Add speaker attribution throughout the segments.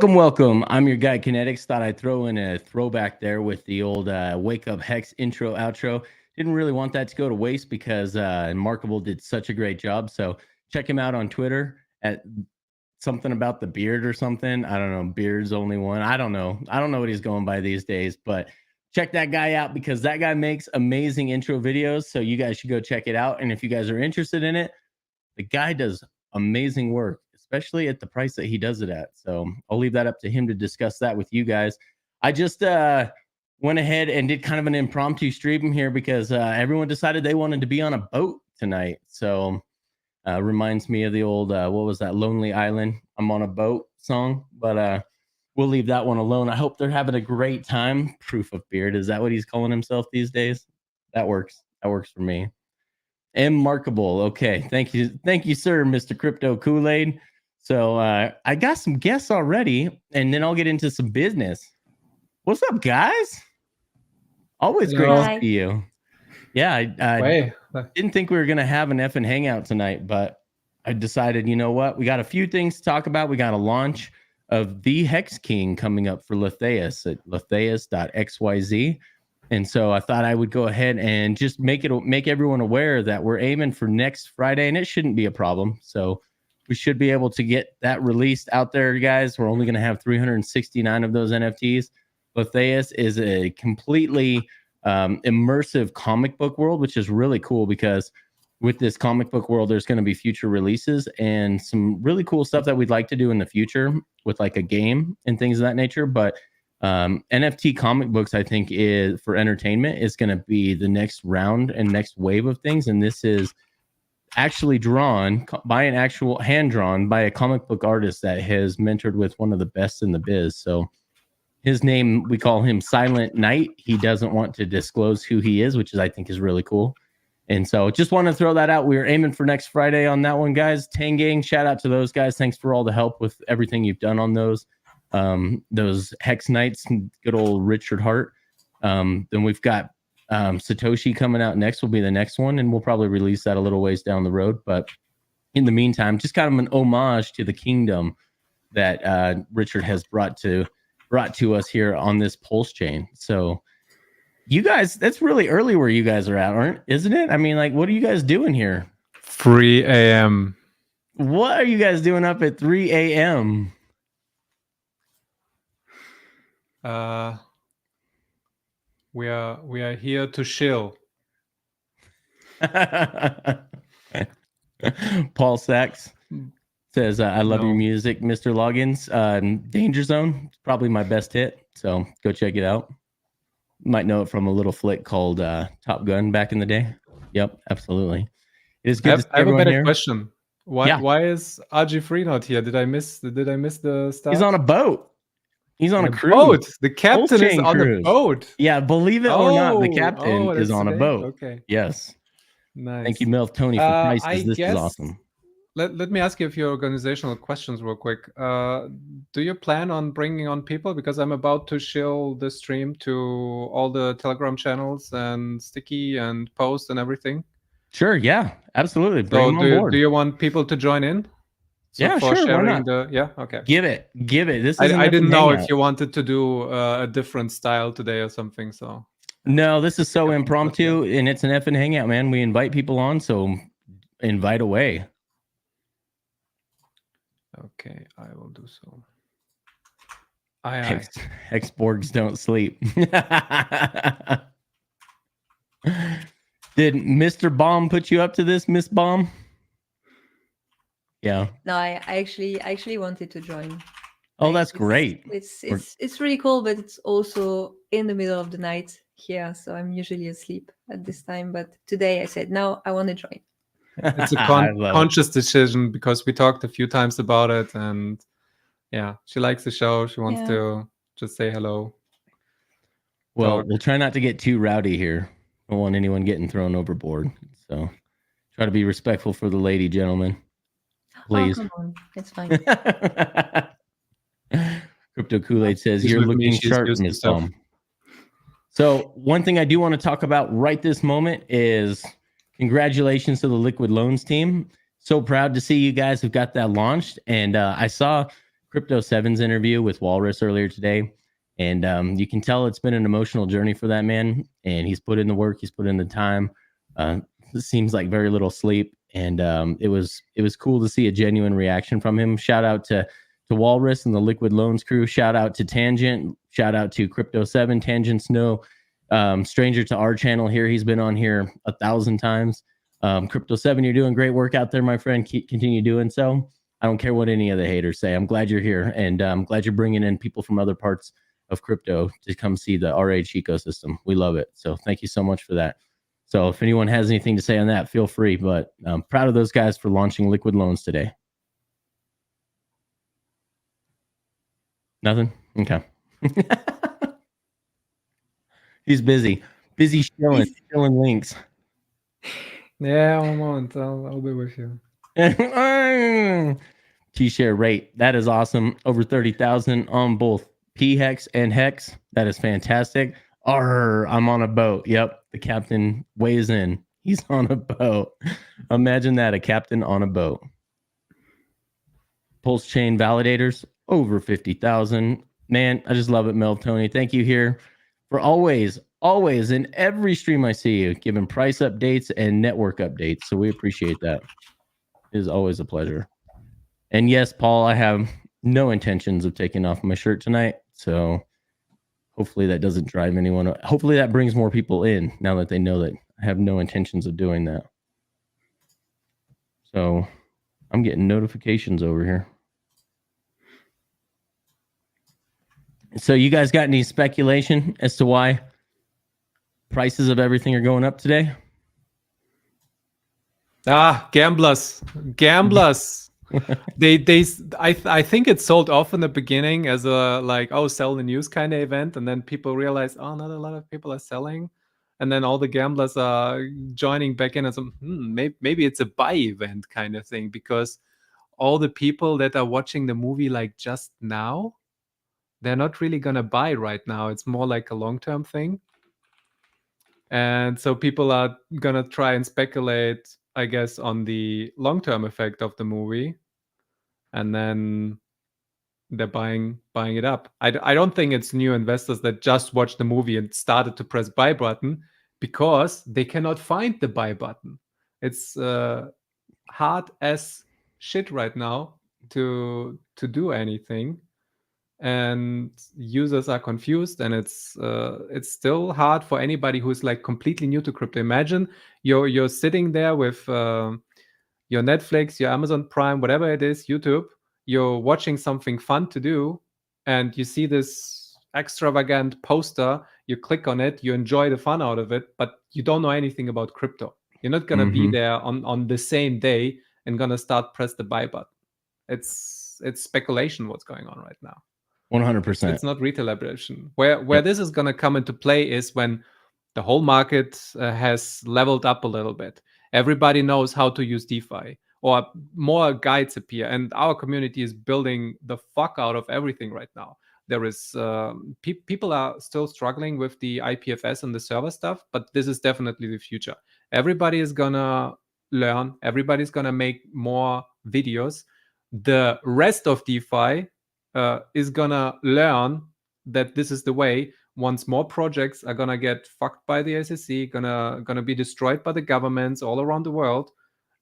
Speaker 1: Welcome. I'm your guy Kinetics. Thought I'd throw in a throwback there with the old Wake Up Hex intro outro. Didn't really want that to go to waste because Markable did such a great job. So check him out on Twitter at something about the beard or something. I don't know. Beard's only one. I don't know what he's going by these days, but check that guy out because that guy makes amazing intro videos. So you guys should go check it out. And if you guys are interested in it, the guy does amazing work, especially at the price that he does it at. So I'll leave that up to him to discuss that with you guys. I just went ahead and did kind of an impromptu stream here because everyone decided they wanted to be on a boat tonight. So reminds me of the old, what was that, Lonely Island, I'm on a boat song. But we'll leave that one alone. I hope they're having a great time. Proof of Beard. Is that what he's calling himself these days? That works. That works for me. Markable. Okay. Thank you, sir, Mr. Crypto Kool-Aid. So I got some guests already, and then I'll get into some business. What's up, guys? Always great to see you. Yeah, I didn't think we were going to have an effing hangout tonight, but I decided, you know what? We got a few things to talk about. We got a launch of the Hex King coming up for Letheus at letheus.xyz. And so I thought I would go ahead and just make everyone aware that we're aiming for next Friday, and it shouldn't be a problem. So we should be able to get that released out there, guys. We're only going to have 369 of those NFTs. Letheus is a completely immersive comic book world, which is really cool because with this comic book world, there's going to be future releases and some really cool stuff that we'd like to do in the future with like a game and things of that nature. But NFT comic books, I think, is for entertainment is going to be the next round and next wave of things. And this is actually drawn by an actual hand drawn by a comic book artist that has mentored with one of the best in the biz. So his name, we call him Silent Knight. He doesn't want to disclose who he is, which is, I think, is really cool. And so just want to throw that out. We are aiming for next Friday on that one, guys. Tangang, shout out to those guys. Thanks for all the help with everything you've done on those Hex Knights, good old Richard Hart. Then we've got Satoshi coming out next, will be the next one, and we'll probably release that a little ways down the road. But in the meantime, just kind of an homage to the kingdom that Richard has brought to us here on this pulse chain. So you guys, that's really early where you guys are at, isn't it? I mean, like, what are you guys doing here?
Speaker 2: 3 a.m.
Speaker 1: What are you guys doing up at 3 a.m.?
Speaker 2: We are here to chill.
Speaker 1: Paul Sachs says, I love your music, Mr. Loggins. Danger Zone, probably my best hit. So go check it out. Might know it from a little flick called Top Gun back in the day. Yep, absolutely. It is good to see
Speaker 2: I have a better
Speaker 1: here.
Speaker 2: question. Why is RG3 not here? Did I miss the start?
Speaker 1: He's on a boat. He's on a cruise.
Speaker 2: Boat. The captain is on a boat.
Speaker 1: Yeah, believe it or not, the captain is on a boat.
Speaker 2: Okay.
Speaker 1: Yes.
Speaker 2: Nice.
Speaker 1: Thank you, Milf Tony, for prices. This is awesome.
Speaker 2: Let me ask you a few organizational questions real quick. Do you plan on bringing on people? Because I'm about to shill the stream to all the Telegram channels and Sticky and Post and everything.
Speaker 1: Sure, yeah, absolutely. Bring them on board.
Speaker 2: Do you want people to join in?
Speaker 1: So yeah, sure. Why not?
Speaker 2: Okay.
Speaker 1: Give it. This.
Speaker 2: I didn't know if you wanted to do a different style today or something. So
Speaker 1: no, this is so impromptu, and it's an effing hangout, man. We invite people on, so invite away.
Speaker 2: Okay, I will do so.
Speaker 1: Hexborgs don't sleep. Did Mr. Bomb put you up to this, Miss Bomb? Yeah.
Speaker 3: No, I actually wanted to join.
Speaker 1: Oh, that's great.
Speaker 3: It's really cool, but it's also in the middle of the night here, so I'm usually asleep at this time. But today I said, no, I want to join.
Speaker 2: It's a conscious decision because we talked a few times about it, and yeah, she likes the show. She wants to just say hello.
Speaker 1: Well, we'll try not to get too rowdy here. Don't want anyone getting thrown overboard. So try to be respectful for the lady, gentlemen. Please.
Speaker 3: Oh, come on. It's fine.
Speaker 1: Crypto Kool-Aid says, you're looking sharp, Miss Bomb. So one thing I do want to talk about right this moment is congratulations to the Liquid Loans team. So proud to see you guys have got that launched. And I saw Crypto 7's interview with Walrus earlier today. And you can tell it's been an emotional journey for that man. And he's put in the work, he's put in the time. It seems like very little sleep. And it was cool to see a genuine reaction from him. Shout out to Walrus and the Liquid Loans crew. Shout out to Tangent. Shout out to Crypto 7. Tangent's no stranger to our channel here. He's been on here 1,000 times. Crypto 7, you're doing great work out there, my friend. Continue doing so. I don't care what any of the haters say. I'm glad you're here, and I'm glad you're bringing in people from other parts of crypto to come see the RH ecosystem. We love it. So thank you so much for that. So if anyone has anything to say on that, feel free. But I'm proud of those guys for launching Liquid Loans today. Nothing? Okay. He's busy shilling links.
Speaker 2: Yeah, one moment. I'll be with you.
Speaker 1: T-share rate. That is awesome. Over 30,000 on both P-Hex and Hex. That is fantastic. I'm on a boat. Yep. The captain weighs in. He's on a boat. Imagine that, a captain on a boat. Pulse chain validators, over 50,000. Man, I just love it, Mel Tony. Thank you here for always in every stream I see you, giving price updates and network updates. So we appreciate that. It is always a pleasure. And yes, Paul, I have no intentions of taking off my shirt tonight. So hopefully that doesn't drive anyone. Hopefully that brings more people in now that they know that I have no intentions of doing that. So I'm getting notifications over here. So you guys got any speculation as to why prices of everything are going up today?
Speaker 2: Gamblers. I think it's sold off in the beginning as a like, oh, sell the news kind of event, and then people realize, oh, not a lot of people are selling, and then all the gamblers are joining back in as maybe it's a buy event kind of thing, because all the people that are watching the movie like just now, they're not really gonna buy right now. It's more like a long-term thing. And so people are gonna try and speculate, I guess, on the long-term effect of the movie, and then they're buying it up. I don't think it's new investors that just watched the movie and started to press buy button because they cannot find the buy button. It's hard as shit right now to do anything, and users are confused, and it's still hard for anybody who's like completely new to crypto. Imagine you're sitting there with your Netflix, your Amazon Prime, whatever it is, YouTube. You're watching something fun to do, and you see this extravagant poster. You click on it, you enjoy the fun out of it, but you don't know anything about crypto. You're not gonna be there on the same day and gonna start press the buy button. It's speculation what's going on right now.
Speaker 1: 100%.
Speaker 2: It's not retail adoption. Where this is gonna come into play is when the whole market has leveled up a little bit. Everybody knows how to use DeFi, or more guides appear, and our community is building the fuck out of everything right now. There is people are still struggling with the IPFS and the server stuff, but this is definitely the future. Everybody is gonna learn. Everybody's gonna make more videos. The rest of DeFi is gonna learn that this is the way. Once more projects are gonna get fucked by the SEC, gonna be destroyed by the governments all around the world,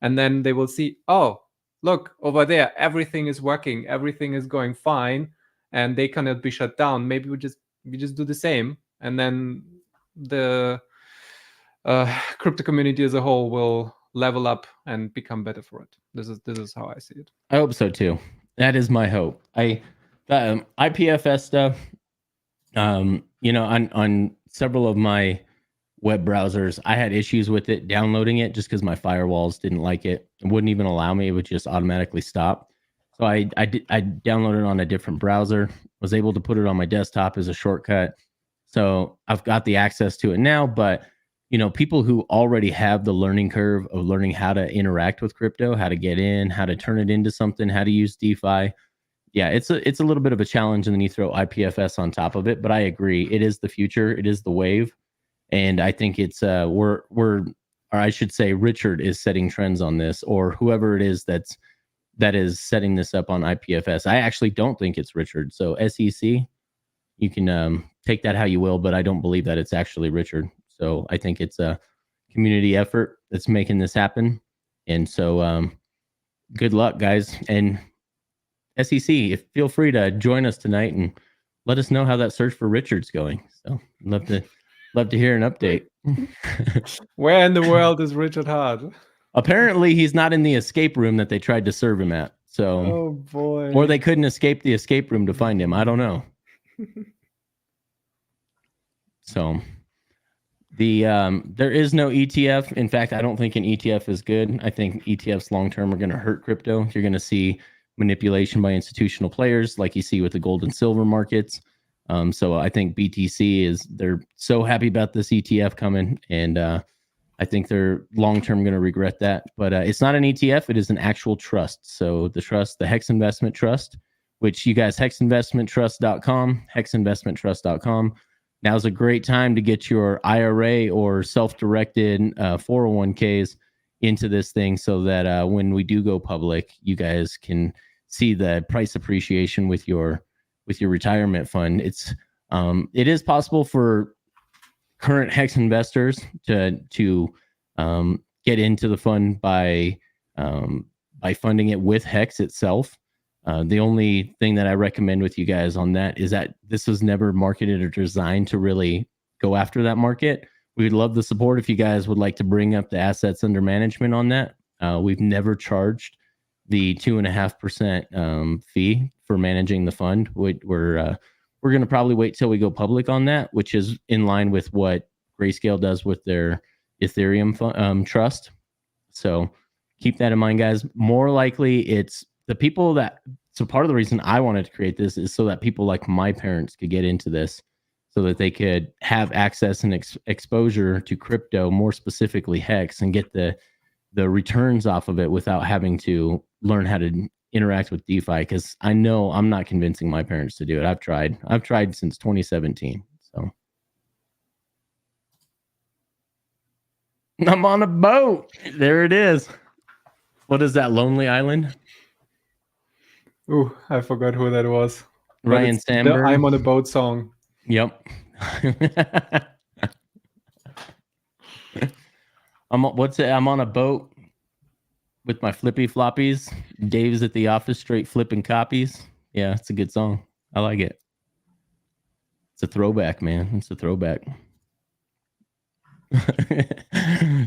Speaker 2: and then they will see, oh, look over there, everything is working, everything is going fine, and they cannot be shut down. Maybe we just do the same, and then the crypto community as a whole will level up and become better for it. This is how I see it.
Speaker 1: I hope so too. That is my hope. IPFS stuff. On several of my web browsers, I had issues with it downloading it just because my firewalls didn't like it. It wouldn't even allow me. It would just automatically stop. So I downloaded it on a different browser, was able to put it on my desktop as a shortcut. So I've got the access to it now, but people who already have the learning curve of learning how to interact with crypto, how to get in, how to turn it into something, how to use DeFi. Yeah, it's a little bit of a challenge, and then you throw IPFS on top of it. But I agree, it is the future, it is the wave, and I think it's or I should say, Richard is setting trends on this, or whoever it is that's that is setting this up on IPFS. I actually don't think it's Richard. So SEC, you can take that how you will, but I don't believe that it's actually Richard. So I think it's a community effort that's making this happen. And so good luck, guys. And SEC, feel free to join us tonight and let us know how that search for Richard's going. So love to hear an update.
Speaker 2: Where in the world is Richard Hart?
Speaker 1: Apparently, he's not in the escape room that they tried to serve him at. So,
Speaker 2: oh boy,
Speaker 1: or they couldn't escape the escape room to find him. I don't know. So, there is no ETF. In fact, I don't think an ETF is good. I think ETFs long term are going to hurt crypto. You're going to see manipulation by institutional players, like you see with the gold and silver markets. So I think BTC they're so happy about this ETF coming, and I think they're long-term going to regret that. But it's not an ETF. It is an actual trust. So the Hex Investment Trust, which you guys, hexinvestmenttrust.com, hexinvestmenttrust.com. Now's a great time to get your IRA or self-directed 401ks into this thing so that when we do go public, you guys can see the price appreciation with your retirement fund. It is possible for current Hex investors to get into the fund by funding it with Hex itself. The only thing that I recommend with you guys on that is that this was never marketed or designed to really go after that market. We'd love the support if you guys would like to bring up the assets under management on that. We've never charged the 2.5% fee for managing the fund. We're going to probably wait till we go public on that, which is in line with what Grayscale does with their Ethereum trust. So keep that in mind, guys. More likely, it's the people so part of the reason I wanted to create this is so that people like my parents could get into this, so that they could have access and exposure to crypto, more specifically Hex, and get the returns off of it without having to learn how to interact with DeFi. Because I know I'm not convincing my parents to do it. I've tried since 2017. So I'm on a boat. There it is. What is that? Lonely Island?
Speaker 2: Ooh, I forgot who that was.
Speaker 1: Ryan Sandberg.
Speaker 2: I'm on a boat song.
Speaker 1: Yep. I'm on a boat with my flippy floppies. Dave's at the office, straight flipping copies. Yeah, it's a good song. I like it. It's a throwback, man. It's a throwback.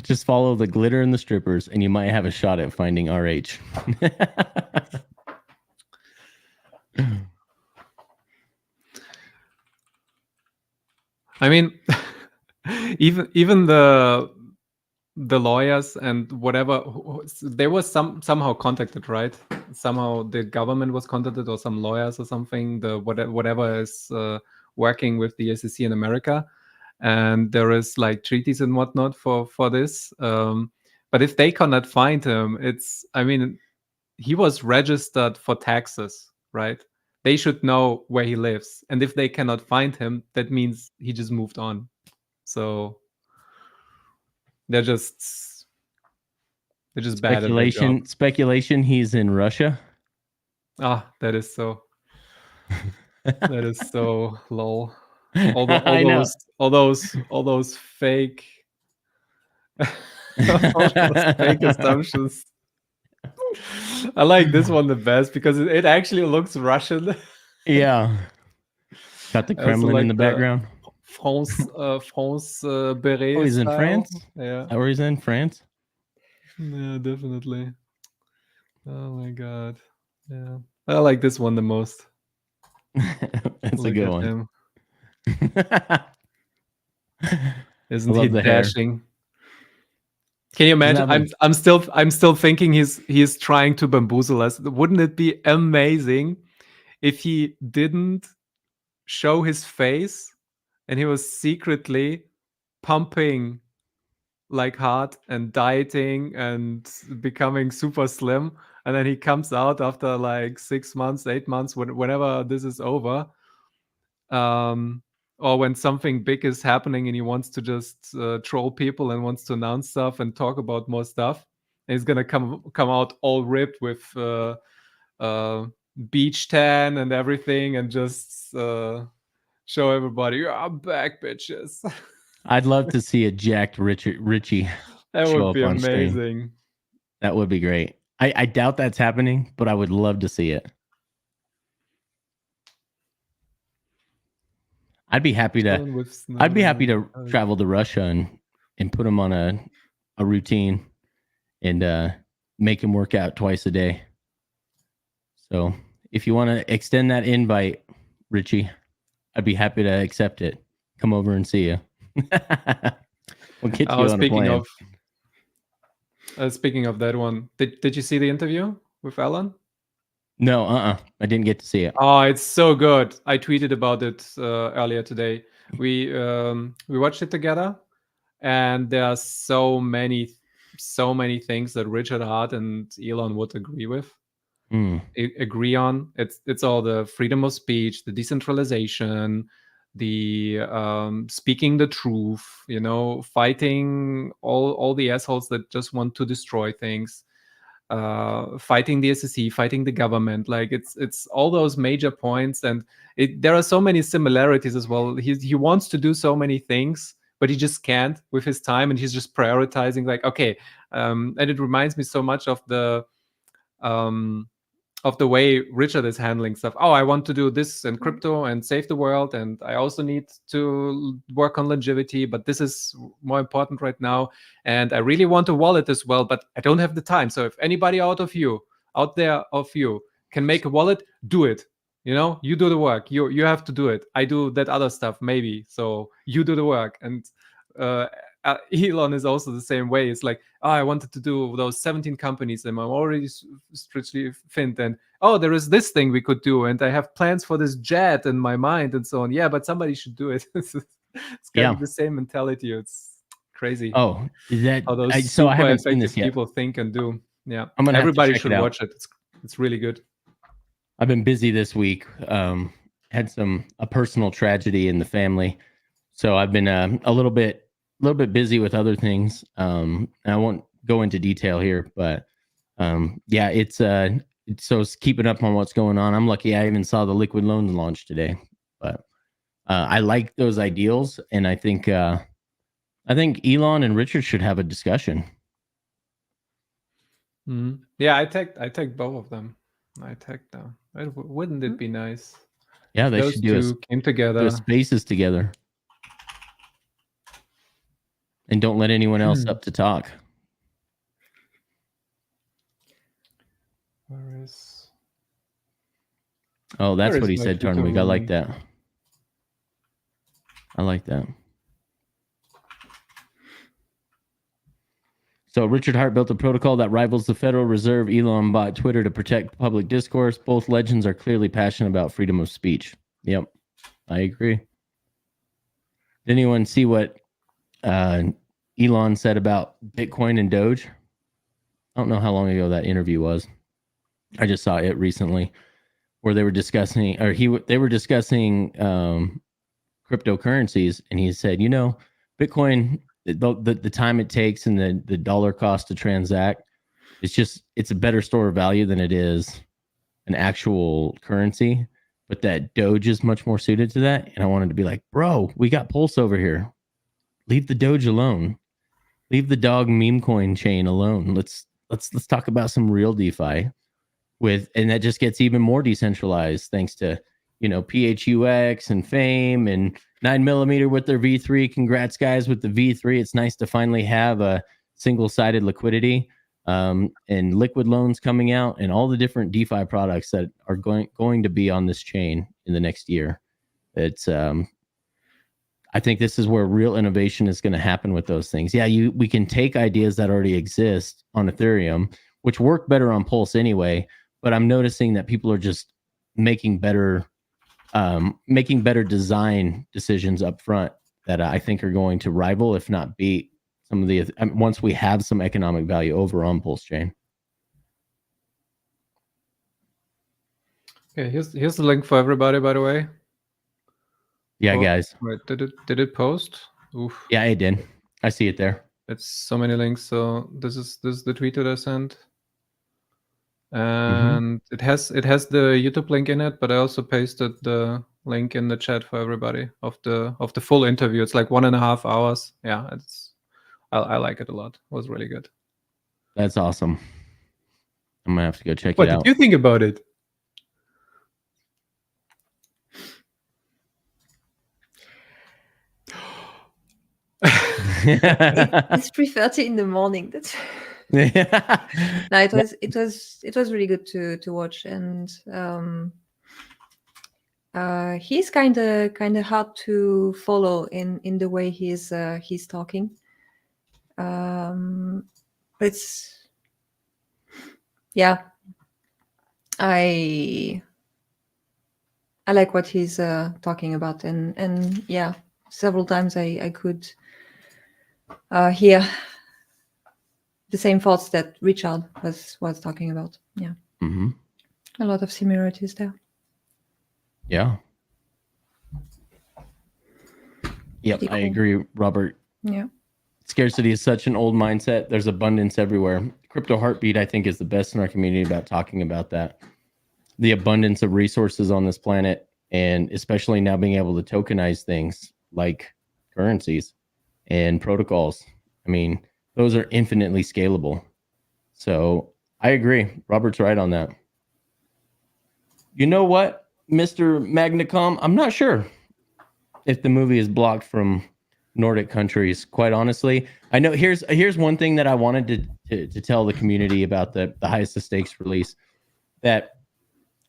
Speaker 1: Just follow the glitter and the strippers, and you might have a shot at finding RH.
Speaker 2: I mean, even the lawyers and whatever, they were somehow contacted, right? Somehow the government was contacted, or some lawyers or something. The whatever is working with the SEC in America, and there is like treaties and whatnot for this. But if they cannot find him, he was registered for taxes, right? They should know where he lives, and if they cannot find him, that means he just moved on. So they're just bad at their job.
Speaker 1: Speculation. He's in Russia.
Speaker 2: Ah, that is so. That is so lol. All those fake, all those fake assumptions. I like this one the best because it actually looks Russian.
Speaker 1: Yeah. Got the Kremlin in the background.
Speaker 2: France beret.
Speaker 1: Oh, he's in
Speaker 2: style.
Speaker 1: France?
Speaker 2: Yeah.
Speaker 1: Or he's in France?
Speaker 2: Yeah, definitely. Oh my god. Yeah. I like this one the most.
Speaker 1: That's a good one.
Speaker 2: Isn't he dashing?
Speaker 1: Hair.
Speaker 2: Can you imagine? I'm still thinking he's trying to bamboozle us. Wouldn't it be amazing if he didn't show his face and he was secretly pumping like hard and dieting and becoming super slim, and then he comes out after like 6 months, 8 months, whenever this is over, or when something big is happening and he wants to just troll people and wants to announce stuff and talk about more stuff, And he's gonna come out all ripped with beach tan and everything, and just show everybody, I'm back, bitches.
Speaker 1: I'd love to see a jacked Richie
Speaker 2: That
Speaker 1: show
Speaker 2: would
Speaker 1: up
Speaker 2: be
Speaker 1: on stream.
Speaker 2: amazing.
Speaker 1: That would be great. I doubt that's happening, but I would love to see it. I'd be happy to travel to Russia and put him on a routine and make him work out twice a day. So if you want to extend that invite, Richie, I'd be happy to accept it. Come over and see you. We'll get you on a plan.
Speaker 2: Speaking of that one, did you see the interview with Alan?
Speaker 1: No, I didn't get to see it.
Speaker 2: Oh, it's so good. I tweeted about it earlier today. We watched it together, and there are so many things that Richard Hart and Elon would agree with. Agree on. It's all the freedom of speech, the decentralization, the speaking the truth, fighting all the assholes that just want to destroy things, fighting the SEC, fighting the government. Like it's all those major points, and there are so many similarities as well. He wants to do so many things, but he just can't with his time, and he's just prioritizing. Like, okay, and it reminds me so much of the way Richard is handling stuff. Oh, I want to do this in crypto and save the world, and I also need to work on longevity, but this is more important right now. And I really want a wallet as well, but I don't have the time. So if anybody out there can make a wallet, do it. You do the work. You have to do it. I do that other stuff maybe. So you do the work. And Elon is also the same way. It's like, oh, I wanted to do those 17 companies and I'm already strictly fint, and there is this thing we could do, and I have plans for this jet in my mind and so on. Yeah, but somebody should do it. It's kind of the same mentality. It's crazy.
Speaker 1: Oh, is that
Speaker 2: how those
Speaker 1: so? I haven't seen
Speaker 2: effective
Speaker 1: this yet.
Speaker 2: people think and do. Yeah,
Speaker 1: everybody
Speaker 2: should watch it. It's really good.
Speaker 1: I've been busy this week. Had a personal tragedy in the family, so I've been a little bit busy with other things. I won't go into detail here, but yeah, it's keeping up on what's going on. I'm lucky I even saw the liquid loans launch today, but I like those ideals, and I think Elon and Richard should have a discussion.
Speaker 2: Yeah, I take both of them. I take them. Wouldn't it be nice?
Speaker 1: Yeah, they should do
Speaker 2: came together.
Speaker 1: Spaces together. And don't let anyone else up to talk.
Speaker 2: Where is?
Speaker 1: Oh, that's what he said, Tarnwig. I like that. So Richard Hart built a protocol that rivals the Federal Reserve. Elon bought Twitter to protect public discourse. Both legends are clearly passionate about freedom of speech. Yep, I agree. Did anyone see what Elon said about Bitcoin and Doge? I don't know how long ago that interview was. I just saw it recently, where they were discussing, cryptocurrencies, and he said, Bitcoin, the time it takes and the dollar cost to transact, it's a better store of value than it is an actual currency. But that Doge is much more suited to that. And I wanted to be like, bro, we got Pulse over here. Leave the Doge alone. Leave the dog meme coin chain alone. Let's talk about some real DeFi and that just gets even more decentralized thanks to, PHUX and Fame and 9mm with their V3. Congrats guys with the V3. It's nice to finally have a single-sided liquidity and liquid loans coming out and all the different DeFi products that are going to be on this chain in the next year. It's I think this is where real innovation is going to happen with those things. Yeah, we can take ideas that already exist on Ethereum, which work better on Pulse anyway, but I'm noticing that people are just making better design decisions up front that I think are going to rival, if not beat, some of the once we have some economic value over on Pulse chain.
Speaker 2: Okay, here's the link for everybody, by the way.
Speaker 1: Yeah, guys.
Speaker 2: Wait, did it post? Oof.
Speaker 1: Yeah, it did. I see it there.
Speaker 2: It's so many links. So this is the tweet that I sent, and it has the YouTube link in it. But I also pasted the link in the chat for everybody of the full interview. It's like 1.5 hours. Yeah, I like it a lot. It was really good.
Speaker 1: That's awesome. I'm gonna have to go check
Speaker 2: What
Speaker 1: it out.
Speaker 2: did you think about it?
Speaker 3: It's 3:30 in the morning. That's no, it was really good to watch, and he's kind of hard to follow in the way he's talking. It's I like what he's talking about, and yeah, several times I could hear the same thoughts that Richard was talking about. Yeah, a lot of similarities there.
Speaker 1: Yeah. Yep,
Speaker 3: Pretty
Speaker 1: I
Speaker 3: cool.
Speaker 1: agree, Robert.
Speaker 3: Yeah.
Speaker 1: Scarcity is such an old mindset. There's abundance everywhere. Crypto Heartbeat, I think, is the best in our community about talking about that. The abundance of resources on this planet, and especially now being able to tokenize things like currencies and protocols. I mean, those are infinitely scalable. So I agree. Robert's right on that. You know what, Mr. Magnacom? I'm not sure if the movie is blocked from Nordic countries, quite honestly. I know here's one thing that I wanted to tell the community about the highest of stakes release, that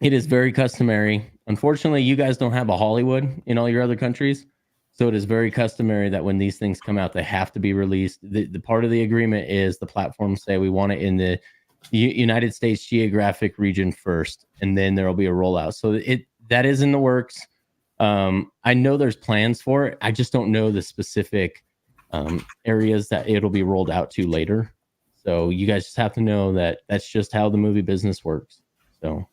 Speaker 1: it is very customary. Unfortunately, you guys don't have a Hollywood in all your other countries. So it is very customary that when these things come out, they have to be released. The part of the agreement is the platforms say we want it in the United States geographic region first, and then there will be a rollout. So that is in the works. I know there's plans for it. I just don't know the specific areas that it'll be rolled out to later. So you guys just have to know that that's just how the movie business works. So.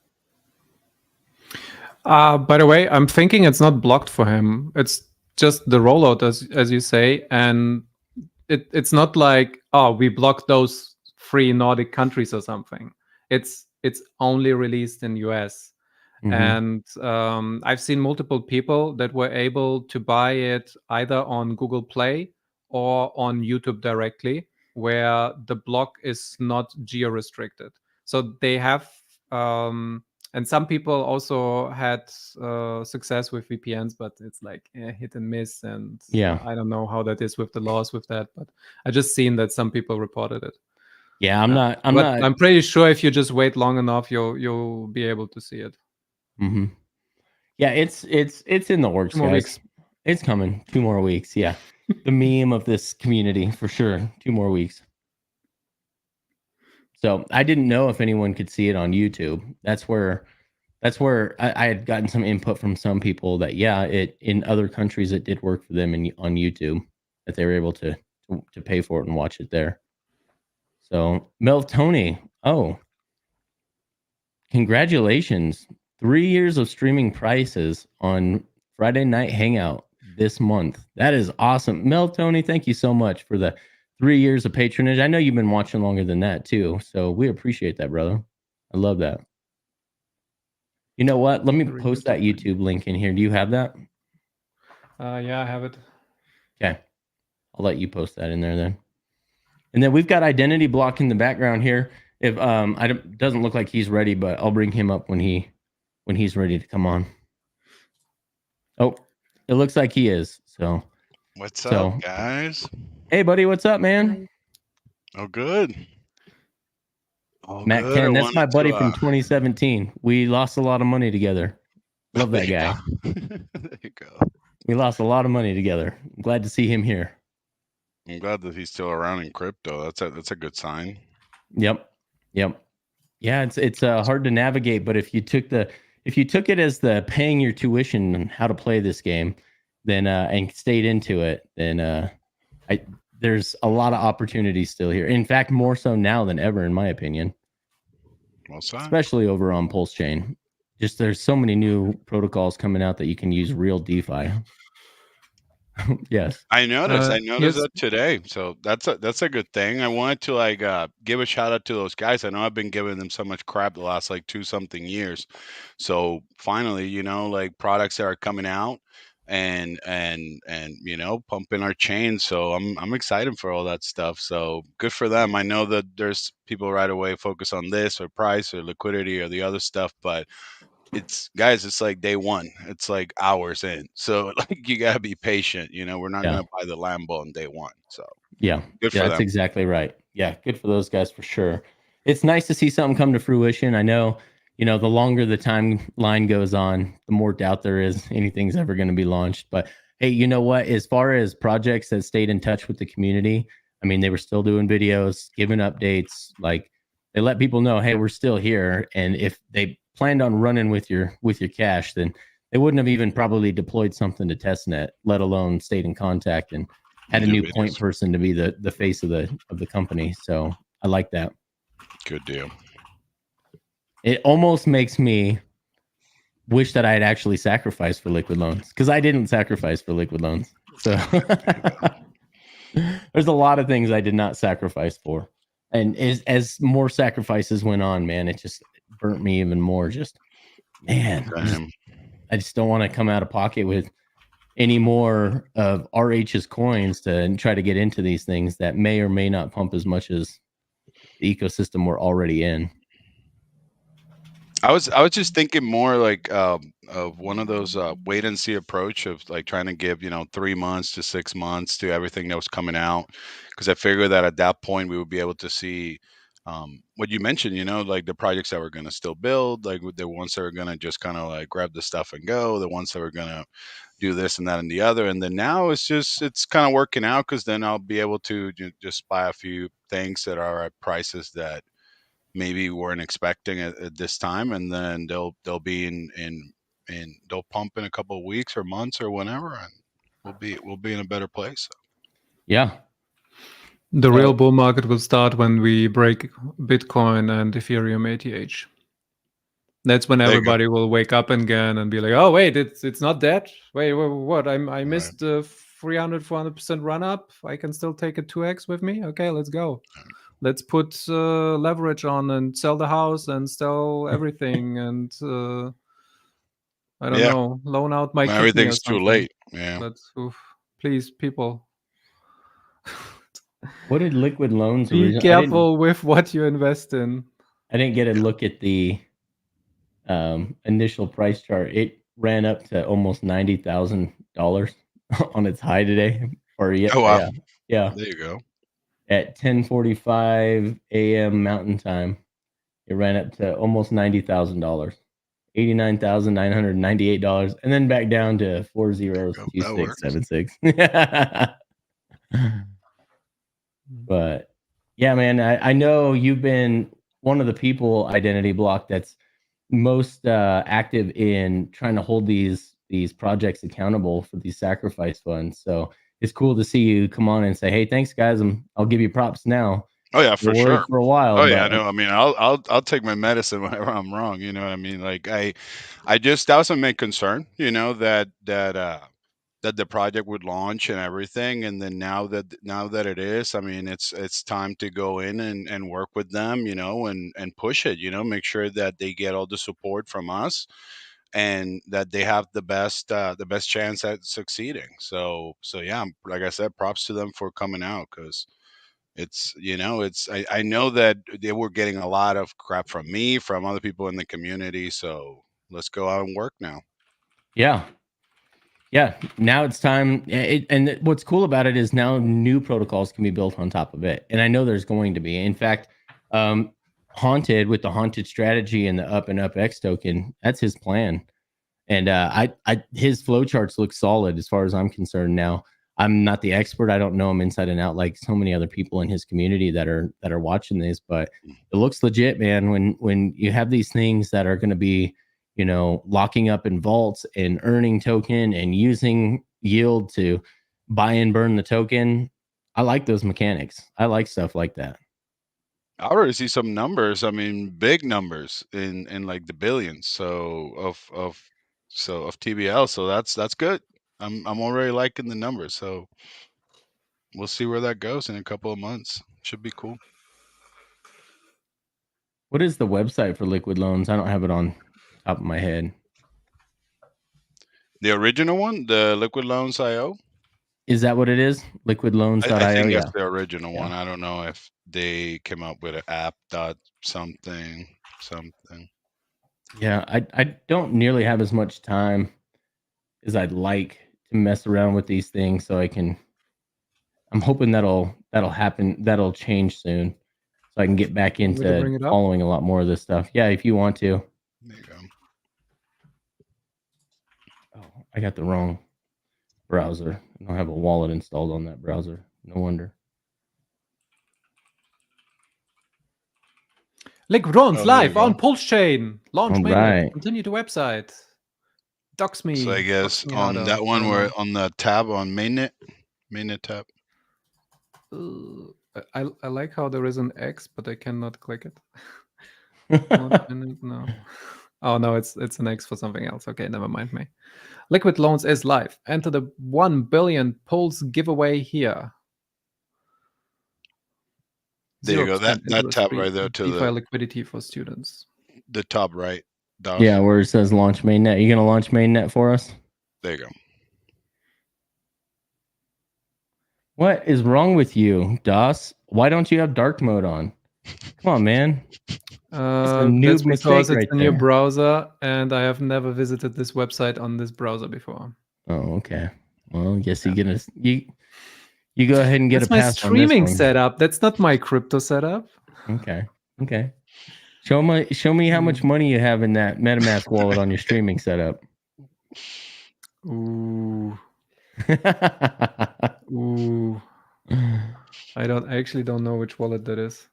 Speaker 2: By the way, I'm thinking it's not blocked for him. It's just the rollout, as you say, and it's not like, oh, we blocked those 3 Nordic countries or something. It's only released in US. And I've seen multiple people that were able to buy it either on Google Play or on YouTube directly, where the block is not geo-restricted. So they have, and some people also had success with VPNs, but it's like hit and miss. And
Speaker 1: yeah,
Speaker 2: I don't know how that is with the laws with that, but I just seen that some people reported it.
Speaker 1: Yeah, I'm
Speaker 2: pretty sure if you just wait long enough, you'll be able to see it.
Speaker 1: Yeah, it's in the works,
Speaker 2: 2 more
Speaker 1: guys.
Speaker 2: weeks.
Speaker 1: It's coming. 2 more weeks. Yeah, the meme of this community for sure. 2 more weeks. So I didn't know if anyone could see it on YouTube. That's where I had gotten some input from some people that it in other countries it did work for them on YouTube, that they were able to pay for it and watch it there. So Mel Tony, congratulations. 3 years of streaming prices on Friday Night Hangout this month. That is awesome. Mel Tony, thank you so much for the 3 years of patronage. I know you've been watching longer than that too, so we appreciate that, brother. I love that. You know what? Let me post that YouTube link in here. Do you have that?
Speaker 2: Yeah, I have it.
Speaker 1: Okay. I'll let you post that in there then. And then we've got Identity Block in the background here. If doesn't look like he's ready, but I'll bring him up when he's ready to come on. Oh, it looks like he is. So
Speaker 4: what's up, guys?
Speaker 1: Hey, buddy, what's up, man?
Speaker 4: Oh, good.
Speaker 1: Matt Ken, that's my buddy from 2017. We lost a lot of money together. Love that guy.
Speaker 4: There you go.
Speaker 1: We lost a lot of money together. I'm glad to see him here.
Speaker 4: I'm glad that he's still around in crypto. That's a good sign.
Speaker 1: Yep. Yeah, it's hard to navigate, but if you took it as the paying your tuition and how to play this game, then and stayed into it, then there's a lot of opportunities still here. In fact, more so now than ever, in my opinion.
Speaker 4: Well said.
Speaker 1: Especially over on Pulse Chain. Just there's so many new protocols coming out that you can use real DeFi. Yes.
Speaker 4: I noticed
Speaker 2: Yes.
Speaker 4: that today. So that's a good thing. I wanted to like give a shout out to those guys. I know I've been giving them so much crap the last like 2-something years. So finally, like products that are coming out and pumping our chains. So I'm excited for all that stuff. So good for them. I know that there's people right away focus on this or price or liquidity or the other stuff, but it's like day one. It's like hours in. So like you gotta be patient. We're not
Speaker 1: Yeah.
Speaker 4: gonna buy the Lambo on day one. So
Speaker 1: Yeah.
Speaker 4: good
Speaker 1: Yeah,
Speaker 4: for
Speaker 1: that's
Speaker 4: them.
Speaker 1: exactly right. Yeah, good for those guys for sure. It's nice to see something come to fruition. I know, the longer the timeline goes on, the more doubt there is anything's ever going to be launched. But hey, you know what? As far as projects that stayed in touch with the community, I mean, they were still doing videos, giving updates, like they let people know, hey, we're still here. And if they planned on running with your cash, then they wouldn't have even probably deployed something to testnet, let alone stayed in contact and had a
Speaker 4: New
Speaker 1: new point
Speaker 4: videos.
Speaker 1: person to be the face of the company. So I like that.
Speaker 4: Good deal.
Speaker 1: It almost makes me wish that I had actually sacrificed for liquid loans because I didn't sacrifice for liquid loans. So there's a lot of things I did not sacrifice for. And as more sacrifices went on, man, it just burnt me even more. Just man, I just don't want to come out of pocket with any more of RH's coins to try to get into these things that may or may not pump as much as the ecosystem we're already in.
Speaker 4: I was just thinking more like of one of those wait and see approach of like trying to give 3 months to 6 months to everything that was coming out, because I figured that at that point we would be able to see what you mentioned, like the projects that we're going to still build, like the ones that are going to just kind of like grab the stuff and go, the ones that are going to do this and that and the other. And then now it's kind of working out because then I'll be able to just buy a few things that are at prices that maybe weren't expecting at this time, and then they'll be in they'll pump in a couple of weeks or months or whenever, and we'll be in a better place.
Speaker 1: Yeah.
Speaker 2: The real bull market will start when we break Bitcoin and Ethereum ATH. That's when everybody will wake up again and be like, "Oh wait, it's not dead. Wait, what? I missed the 300-400% run up. I can still take a 2x with me. Okay, let's go. Let's put leverage on and sell the house and sell everything and I don't know, loan out my
Speaker 4: when
Speaker 2: kidney
Speaker 4: everything's
Speaker 2: or something.
Speaker 4: too late. Yeah.
Speaker 2: Let's please, people.
Speaker 1: What did liquid loans
Speaker 2: be careful with what you invest in?
Speaker 1: I didn't get a look at the initial price chart. It ran up to almost $90,000 on its high today. Or
Speaker 4: Oh wow.
Speaker 1: Yeah.
Speaker 4: There you go.
Speaker 1: At 10:45 a.m. Mountain Time, it ran up to almost $90,000. $89,998, and then back down to 402676. But yeah, man, I know you've been one of the people, Identity Block, that's most active in trying to hold these projects accountable for these sacrifice funds. So it's cool to see you come on and say, "Hey, thanks, guys. I'll give you props now."
Speaker 4: Oh yeah, for sure.
Speaker 1: For a while.
Speaker 4: Oh
Speaker 1: but,
Speaker 4: yeah, no. I mean, I'll take my medicine whenever I'm wrong. You know what I mean? Like I just that was my main concern. That the project would launch and everything, and then now that it is, I mean, it's time to go in and work with them, and push it, make sure that they get all the support from us and that they have the best chance at succeeding. So yeah, like I said, props to them for coming out, because I know that they were getting a lot of crap from me, from other people in the community, so let's go out and work now.
Speaker 1: Yeah. Yeah, now it's time. And what's cool about it is now new protocols can be built on top of it. And I know there's going to be. In fact, Haunted, with the Haunted strategy and the Up and Up X token, that's his plan. And his flowcharts look solid as far as I'm concerned. Now, I'm not the expert. I don't know him inside and out like so many other people in his community that are watching this, but it looks legit, man. When you have these things that are going to be, locking up in vaults and earning token and using yield to buy and burn the token. I like those mechanics. I like stuff like that.
Speaker 4: I already see some numbers. I mean, big numbers in like the billions. So of TBL. So that's good. I'm already liking the numbers, so we'll see where that goes in a couple of months. Should be cool.
Speaker 1: What is the website for Liquid Loans? I don't have it on top of my head.
Speaker 4: The original one, the Liquid Loans IO.
Speaker 1: Is that what it is? Liquidloans.io.
Speaker 4: I think
Speaker 1: Yeah.
Speaker 4: that's the original one. I don't know if they came up with an app dot something.
Speaker 1: Yeah, I don't nearly have as much time as I'd like to mess around with these things, so I'm hoping that'll happen. That'll change soon, so I can get back
Speaker 2: Want me to bring
Speaker 1: into
Speaker 2: it up?
Speaker 1: following a lot more of this stuff. Yeah, if you want to.
Speaker 4: There you go.
Speaker 1: Oh, I got the wrong browser. I don't have a wallet installed on that browser. No wonder.
Speaker 2: Liquid Loans
Speaker 4: Oh, there you
Speaker 2: live on
Speaker 4: go.
Speaker 2: Pulse Chain. Launch
Speaker 1: All
Speaker 2: mainnet.
Speaker 1: right.
Speaker 2: Continue the website. Dox me.
Speaker 4: So I guess
Speaker 2: dox me
Speaker 4: on
Speaker 2: harder.
Speaker 4: that
Speaker 2: I
Speaker 4: one,
Speaker 2: don't
Speaker 4: we're
Speaker 2: know.
Speaker 4: on the tab on mainnet tab.
Speaker 2: I like how there is an X, but I cannot click it. Launch mainnet, no. Oh no, it's an X for something else. Okay, never mind me. Liquid Loans is live. Enter the 1 billion Pulse giveaway here.
Speaker 4: There you go.
Speaker 2: 0%
Speaker 4: That
Speaker 2: interest
Speaker 4: tab
Speaker 2: free
Speaker 4: right there to
Speaker 2: DeFi liquidity for students.
Speaker 4: the top right. DOS.
Speaker 1: Yeah, where it says launch mainnet. You gonna launch mainnet for us?
Speaker 4: There you go.
Speaker 1: What is wrong with you, DOS? Why don't you have dark mode on? Come on, man. noob
Speaker 2: That's
Speaker 1: mistake
Speaker 2: because it's
Speaker 1: right
Speaker 2: a new
Speaker 1: there.
Speaker 2: browser, and I have never visited this website on this browser before.
Speaker 1: Oh, okay. Well, I guess you go ahead and get
Speaker 2: That's
Speaker 1: a
Speaker 2: my
Speaker 1: pass
Speaker 2: streaming
Speaker 1: on this one.
Speaker 2: setup. That's not my crypto setup.
Speaker 1: Okay. Show me how much money you have in that MetaMask wallet on your streaming setup.
Speaker 2: Ooh. Ooh. I actually don't know which wallet that is.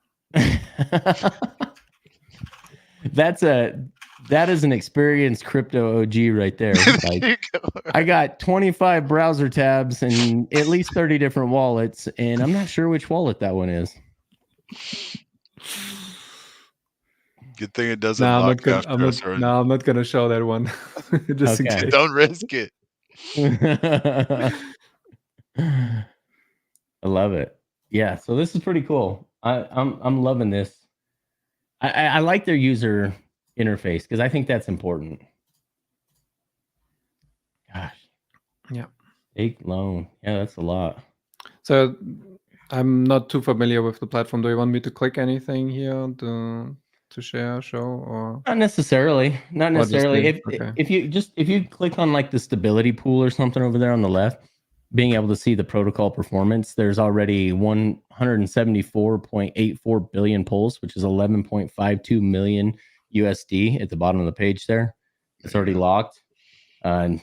Speaker 1: That is an experienced crypto OG right there. Like, I got 25 browser tabs and at least 30 different wallets, and I'm not sure which wallet that one is.
Speaker 4: Good thing it doesn't
Speaker 2: No,
Speaker 4: lock after a certain.
Speaker 2: I'm not gonna show that one. Just in
Speaker 1: Okay.
Speaker 2: case.
Speaker 4: Don't risk it.
Speaker 1: I love it. Yeah, so this is pretty cool. I'm loving this. I like their user interface because I think that's important. Gosh.
Speaker 2: Yeah.
Speaker 1: Take loan. Yeah, that's a lot.
Speaker 2: So I'm not too familiar with the platform. Do you want me to click anything here to share, show, or
Speaker 1: Not necessarily. Not
Speaker 2: Or just
Speaker 1: necessarily.
Speaker 2: leave? Okay.
Speaker 1: If you click on like the stability pool or something over there on the left, being able to see the protocol performance, there's already 174.84 billion pulls, which is 11.52 million USD at the bottom of the page there. It's already locked. And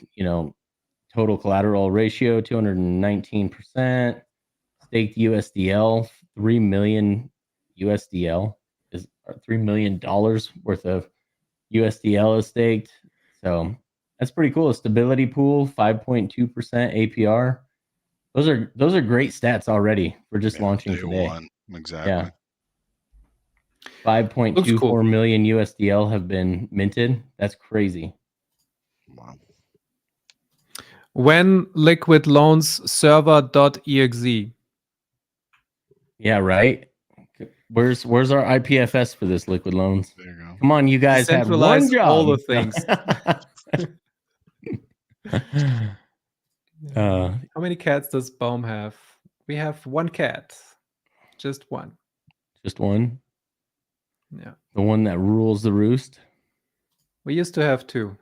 Speaker 1: total collateral ratio 219%. Staked USDL 3 million USDL is $3 million worth of USDL is staked. So that's pretty cool. A stability pool, 5.2% APR. Those are great stats already for just launching today.
Speaker 4: Exactly.
Speaker 1: Yeah. 5.24 million USDL have been minted. That's crazy.
Speaker 4: Wow.
Speaker 2: When Liquid Loans server.exe.
Speaker 1: Yeah, right. Where's our IPFS for this Liquid Loans?
Speaker 4: There you go.
Speaker 1: Come on, you guys have one job.
Speaker 2: all the things. How many cats does Baum have? We have one cat. Just one.
Speaker 1: Just one?
Speaker 2: Yeah.
Speaker 1: The one that rules the roost?
Speaker 2: We used to have two.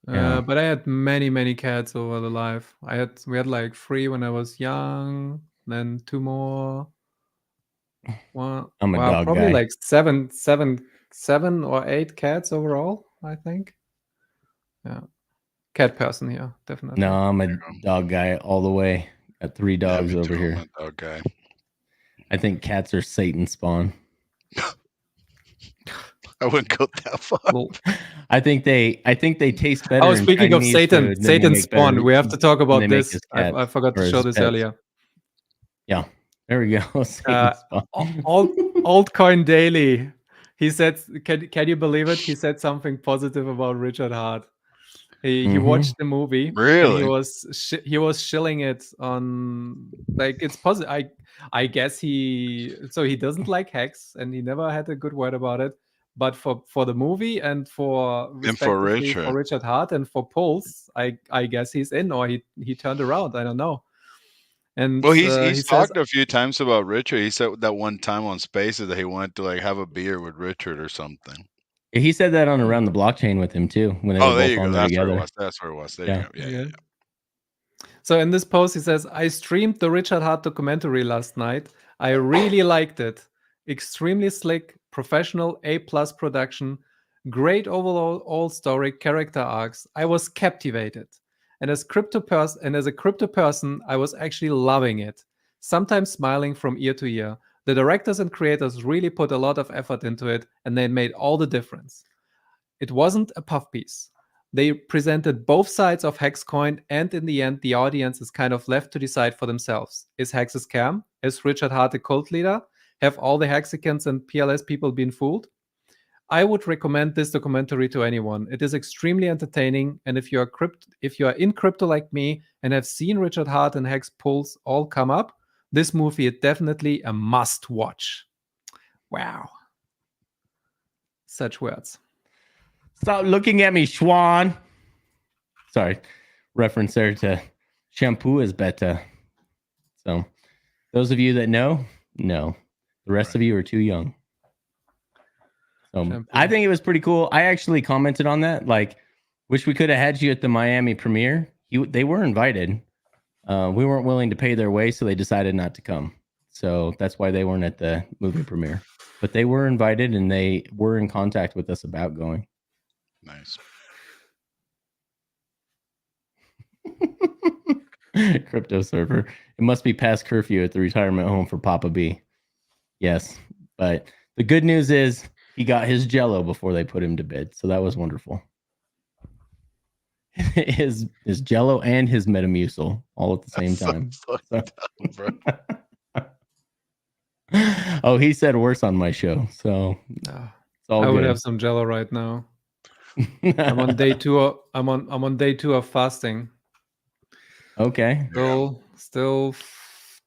Speaker 1: Yeah.
Speaker 2: But I had many cats over the life. We had like 3 when I was young, then 2 more. One,
Speaker 1: I'm a dog
Speaker 2: probably
Speaker 1: guy.
Speaker 2: like 7 or 8 cats overall, I think. Yeah. Cat person here, definitely.
Speaker 1: No, I'm a dog guy all the way. Got 3 dogs over here.
Speaker 4: I'm a dog guy.
Speaker 1: I think cats are Satan's spawn.
Speaker 4: I wouldn't go that far.
Speaker 2: Well,
Speaker 1: I think they taste better.
Speaker 2: speaking of Satan, Satan's spawn, we have to talk about this. I forgot to show this earlier.
Speaker 1: Yeah, there we go. Satan's spawn.
Speaker 2: Altcoin Daily. He said, "Can you believe it?" He said something positive about Richard Hart. He watched the movie. And
Speaker 4: Really?
Speaker 2: he was shilling it on, like, it's positive. I guess he doesn't like Hex, and he never had a good word about it. But for the movie and for respectively for Richard Hart and for Pulse, I guess he's in, or he turned around. I don't know. And
Speaker 4: well,
Speaker 2: he
Speaker 4: he's
Speaker 2: says,
Speaker 4: talked a few times about Richard. He said that one time on Spaces that he wanted to like have a beer with Richard or something.
Speaker 1: He said that on Around the Blockchain with him too when they were
Speaker 4: there
Speaker 1: both
Speaker 4: you
Speaker 1: on
Speaker 4: go.
Speaker 1: there
Speaker 4: That's
Speaker 1: together.
Speaker 4: where it was. That's where it was. There you go. Yeah.
Speaker 2: So in this post, he says, I streamed the Richard Hart documentary last night. I really liked it. Extremely slick, professional, A+ production, great overall story, character arcs. I was captivated. And as a crypto person, I was actually loving it. Sometimes smiling from ear to ear. The directors and creators really put a lot of effort into it, and they made all the difference. It wasn't a puff piece. They presented both sides of Hexcoin, and in the end, the audience is kind of left to decide for themselves. Is Hex a scam? Is Richard Hart a cult leader? Have all the Hexicans and PLS people been fooled? I would recommend this documentary to anyone. It is extremely entertaining, and if you are in crypto like me and have seen Richard Hart and Hex Pulse all come up, this movie is definitely a must-watch. Wow. Such words.
Speaker 1: Stop looking at me, Schwan. Sorry, reference there to shampoo is better. So, those of you that know. The rest of you are too young. So, shampoo. I think it was pretty cool. I actually commented on that. Like, wish we could have had you at the Miami premiere. They were invited. We weren't willing to pay their way, so they decided not to come. So that's why they weren't at the movie premiere. But they were invited, and they were in contact with us about going.
Speaker 4: Nice.
Speaker 1: Crypto server. It must be past curfew at the retirement home for Papa B. Yes, but the good news is he got his Jello before they put him to bed, so that was wonderful. his Jello and his Metamucil all at the same time. Oh, he said worse on my show, so it's all
Speaker 2: I
Speaker 1: good.
Speaker 2: would have some Jello right now. I'm on day 2. I'm on day 2 of fasting.
Speaker 1: Okay.
Speaker 2: Still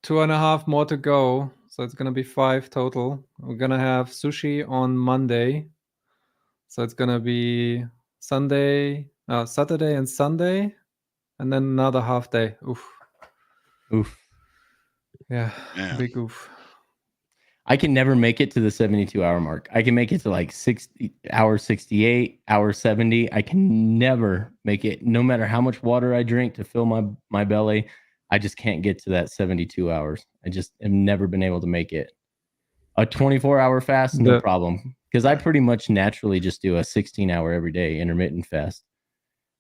Speaker 2: 2.5 more to go, so it's gonna be 5 total. We're gonna have sushi on Monday, so it's gonna be Saturday and Sunday, and then another half day. Oof. Yeah. Big oof.
Speaker 1: I can never make it to the 72-hour mark. I can make it to like 60 hour 68, hour 70. I can never make it, no matter how much water I drink to fill my belly. I just can't get to that 72 hours. I just have never been able to make it. A 24-hour fast, no problem. Because I pretty much naturally just do a 16-hour every day intermittent fast.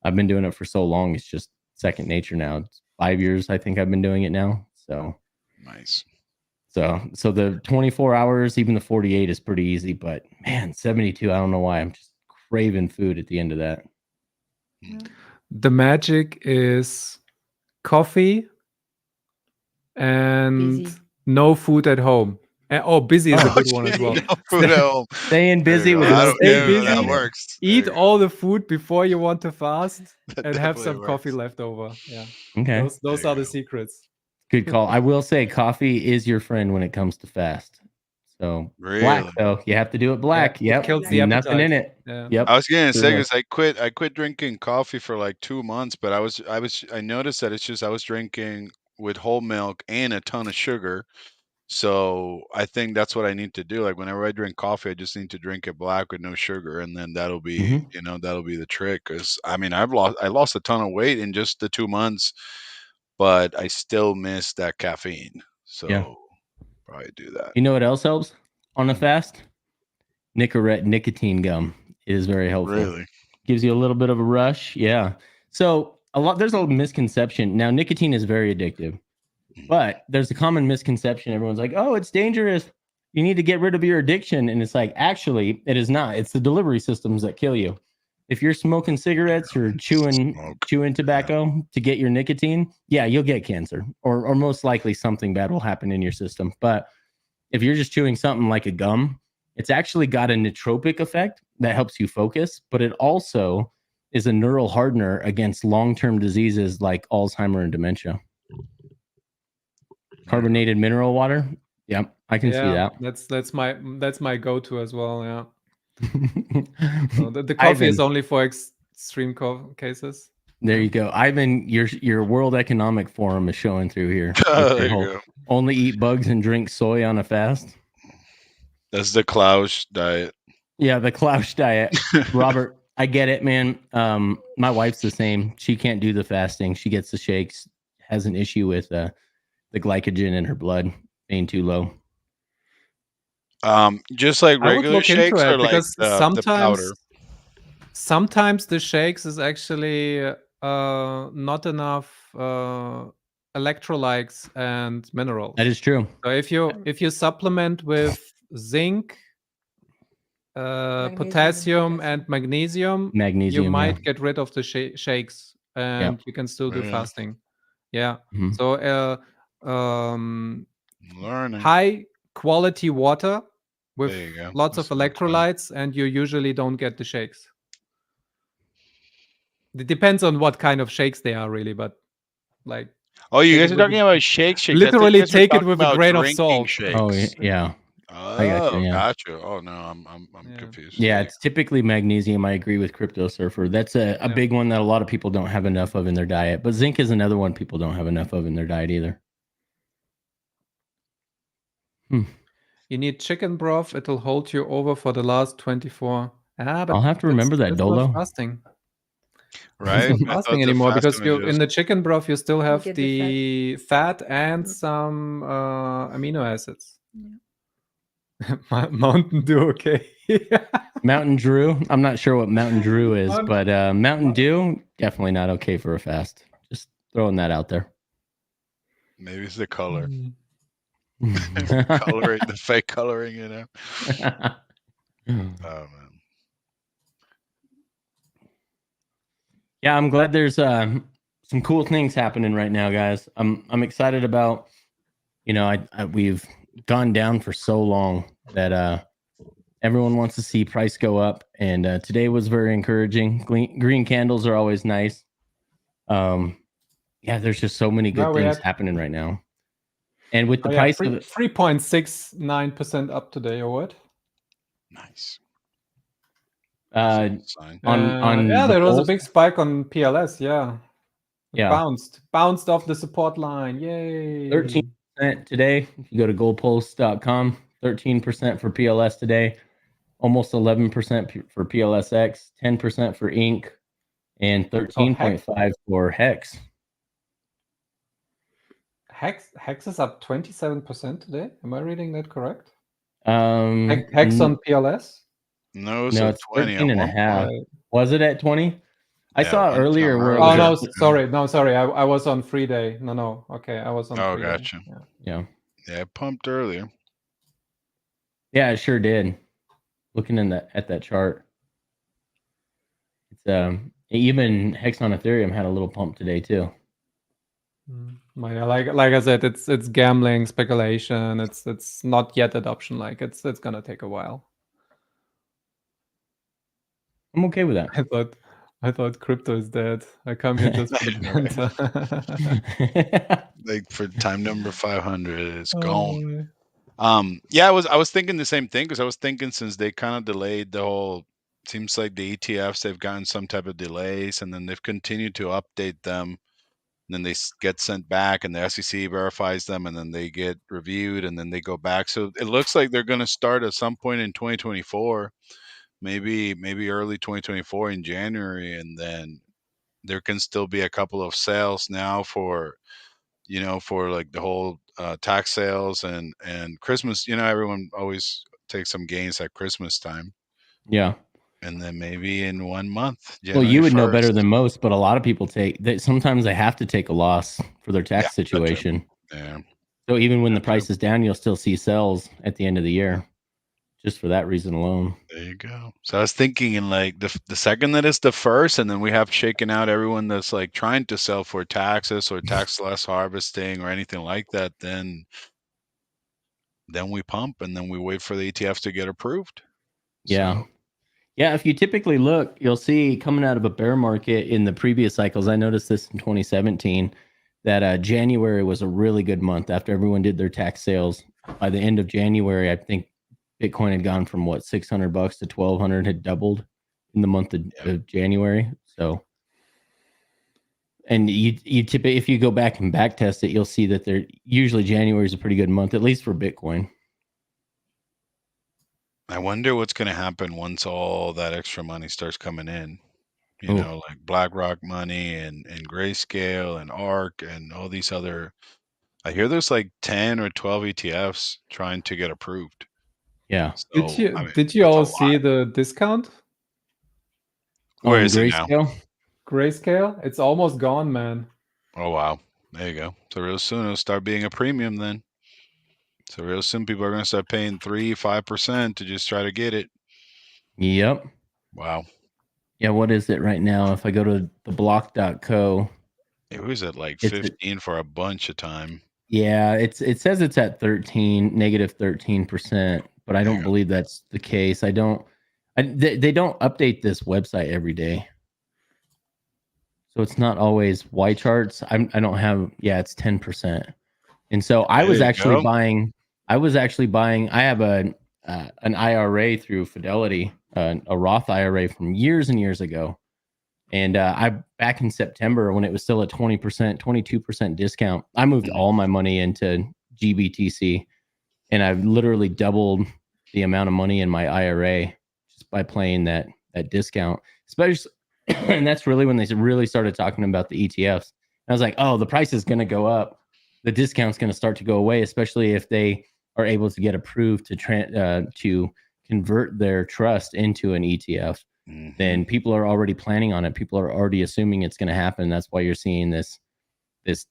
Speaker 1: I've been doing it for so long. It's just second nature now. It's 5 years, I think I've been doing it now. So
Speaker 4: nice.
Speaker 1: So the 24 hours, even the 48 is pretty easy, but man, 72, I don't know why. I'm just craving food at the end of that.
Speaker 2: The magic is coffee and busy. No food at home. Busy is a good one as well.
Speaker 4: No food at home.
Speaker 1: Staying busy with
Speaker 2: stay busy.
Speaker 4: That works.
Speaker 2: Eat all the food before you want to fast and have some coffee left over. Yeah.
Speaker 1: Okay.
Speaker 2: Those are the secrets.
Speaker 1: Good call. I will say coffee is your friend when it comes to fast. So black though, you have to do it black.
Speaker 2: Yeah,
Speaker 1: yep.
Speaker 2: It kills the appetite.
Speaker 1: Nothing in it.
Speaker 2: Yeah.
Speaker 1: Yep.
Speaker 4: I was gonna say because I quit drinking coffee for like 2 months, but I noticed that it's just I was drinking with whole milk and a ton of sugar. So I think that's what I need to do. Like whenever I drink coffee, I just need to drink it black with no sugar, and then that'll be that'll be the trick. Because I mean, I lost a ton of weight in just the 2 months, but I still miss that caffeine. So probably do that.
Speaker 1: You know what else helps on a fast? Nicorette nicotine gum is very helpful.
Speaker 4: Really?
Speaker 1: Gives you a little bit of a rush. Yeah. So there's a misconception. Now, nicotine is very addictive, but there's a common misconception. Everyone's like, oh, it's dangerous. You need to get rid of your addiction. And it's like, actually, it is not. It's the delivery systems that kill you. If you're smoking cigarettes or chewing tobacco to get your nicotine, you'll get cancer or most likely something bad will happen in your system. But if you're just chewing something like a gum, it's actually got a nootropic effect that helps you focus, but it also is a neural hardener against long-term diseases like Alzheimer and dementia. Carbonated mineral water. Yep, I can see that.
Speaker 2: That's my go-to as well. Yeah. So the coffee is only for extreme cases.
Speaker 1: There you go, Ivan. Your World Economic Forum is showing through here.
Speaker 4: There you go.
Speaker 1: Only eat bugs and drink soy on a fast.
Speaker 4: That's the Klaus diet.
Speaker 1: Yeah, the Klaus diet. Robert, I get it, man. My wife's the same. She can't do the fasting. She gets the shakes. Has an issue with the glycogen in her blood being too low.
Speaker 4: Just like regular shakes, or like the powder.
Speaker 2: Sometimes the shakes is actually not enough electrolytes and minerals.
Speaker 1: That is true.
Speaker 2: So if you supplement with zinc, potassium, and magnesium, you might get rid of the shakes, and you can still do fasting. Yeah.
Speaker 1: Mm-hmm.
Speaker 2: So
Speaker 4: learning
Speaker 2: high quality water with lots of electrolytes, and you usually don't get the shakes. It depends on what kind of shakes they are, really, but like.
Speaker 4: Oh, you guys are talking about shakes.
Speaker 2: Literally take it with a grain of salt.
Speaker 4: Shakes.
Speaker 1: Oh yeah.
Speaker 4: Oh, gotcha. Oh no, I'm confused.
Speaker 1: Yeah, it's typically magnesium. I agree with Crypto Surfer. That's a big one that a lot of people don't have enough of in their diet. But zinc is another one people don't have enough of in their diet either.
Speaker 2: You need chicken broth. It'll hold you over for the last 24. But
Speaker 1: I'll have to remember that, Dolo.
Speaker 2: Not fasting.
Speaker 4: Right?
Speaker 2: It's not fasting anymore because in the chicken broth you still have the fat and some amino acids. Yeah. Mountain Dew, okay.
Speaker 1: Mountain Dew. I'm not sure what Mountain Dew is, but Mountain Dew definitely not okay for a fast. Just throwing that out there.
Speaker 4: Maybe it's the color. Coloring, the fake coloring, you know. Oh man.
Speaker 1: Yeah, I'm glad there's some cool things happening right now, guys. I'm excited about, we've gone down for so long that everyone wants to see price go up, and today was very encouraging. Green candles are always nice. Yeah, there's just so many good things happening right now. And with the price of
Speaker 2: 3.69% up today, or what?
Speaker 4: Nice.
Speaker 2: There was a big spike on PLS. Bounced off the support line. Yay!
Speaker 1: 13% today. If you go to goldpulse.com, 13% for PLS today, almost 11% for PLSX, 10% for Inc, and 13.5 for Hex.
Speaker 2: Hex is up 27% today. Am I reading that correct? Hex on PLS?
Speaker 4: No,
Speaker 1: it's 13.5. Was it at 20? I saw earlier where it
Speaker 2: was. Sorry. I was on free day. No. Okay, I was on free
Speaker 4: gotcha.
Speaker 2: Day.
Speaker 1: Yeah,
Speaker 4: it pumped earlier.
Speaker 1: Yeah, it sure did. Looking at that chart, it's even Hex on Ethereum had a little pump today too.
Speaker 2: Like I said, it's gambling, speculation. It's not yet adoption. Like it's gonna take a while.
Speaker 1: I'm okay with that.
Speaker 2: I thought crypto is dead. I come here just for the banter.
Speaker 4: Like for time number 500, it's gone. Yeah, I was thinking the same thing, because I was thinking, since they kind of delayed the whole, seems like the ETFs, they've gotten some type of delays, and then they've continued to update them. And then they get sent back, and the SEC verifies them, and then they get reviewed, and then they go back. So it looks like they're going to start at some point in 2024, maybe early 2024 in January, and then there can still be a couple of sales now for like the whole tax sales and Christmas. Everyone always takes some gains at Christmas time.
Speaker 1: Yeah.
Speaker 4: And then maybe in 1 month.
Speaker 1: Well, you would know better than most, but a lot of people sometimes they have to take a loss for their tax situation.
Speaker 4: Yeah.
Speaker 1: So even when the price is down, you'll still see sales at the end of the year, just for that reason alone.
Speaker 4: There you go. So I was thinking, in like the second that is the first, and then we have shaken out everyone that's like trying to sell for taxes or tax less harvesting or anything like that, then we pump, and then we wait for the ETFs to get approved.
Speaker 1: Yeah. Yeah, if you typically look, you'll see coming out of a bear market in the previous cycles. I noticed this in 2017 that January was a really good month after everyone did their tax sales. By the end of January, I think Bitcoin had gone from what $600 to 1,200, had doubled in the month of January. So, and you typically, if you go back and back test it, you'll see that they're usually January is a pretty good month, at least for Bitcoin.
Speaker 4: I wonder what's going to happen once all that extra money starts coming in. You
Speaker 1: Ooh.
Speaker 4: know, like BlackRock money and Grayscale and ARK and all these other. I hear there's like 10 or 12 ETFs trying to get approved.
Speaker 1: Yeah.
Speaker 4: So,
Speaker 2: Did you all see the discount?
Speaker 4: Where is it now?
Speaker 2: Grayscale? It's almost gone, man.
Speaker 4: Oh, wow. There you go. So real soon it'll start being a premium then. So real soon people are going to start paying 3-5% to just try to get it.
Speaker 1: Yep.
Speaker 4: Wow.
Speaker 1: Yeah, what is it right now? If I go to the block.co,
Speaker 4: it was at like 15 for a bunch of time.
Speaker 1: Yeah, it says it's at negative 13%, but I don't believe that's the case. They don't update this website every day. So it's not always Y charts. I don't have, it's 10%. And so I was actually buying, I have an IRA through Fidelity, a Roth IRA from years and years ago. And back in September when it was still a 20%, 22% discount, I moved all my money into GBTC, and I've literally doubled the amount of money in my IRA just by playing that discount. Especially, and that's really when they really started talking about the ETFs. I was like, oh, the price is going to go up. The discount's going to start to go away, especially if they are able to get approved to convert their trust into an ETF. Then people are already planning on it. People are already assuming it's going to happen. That's why you're seeing this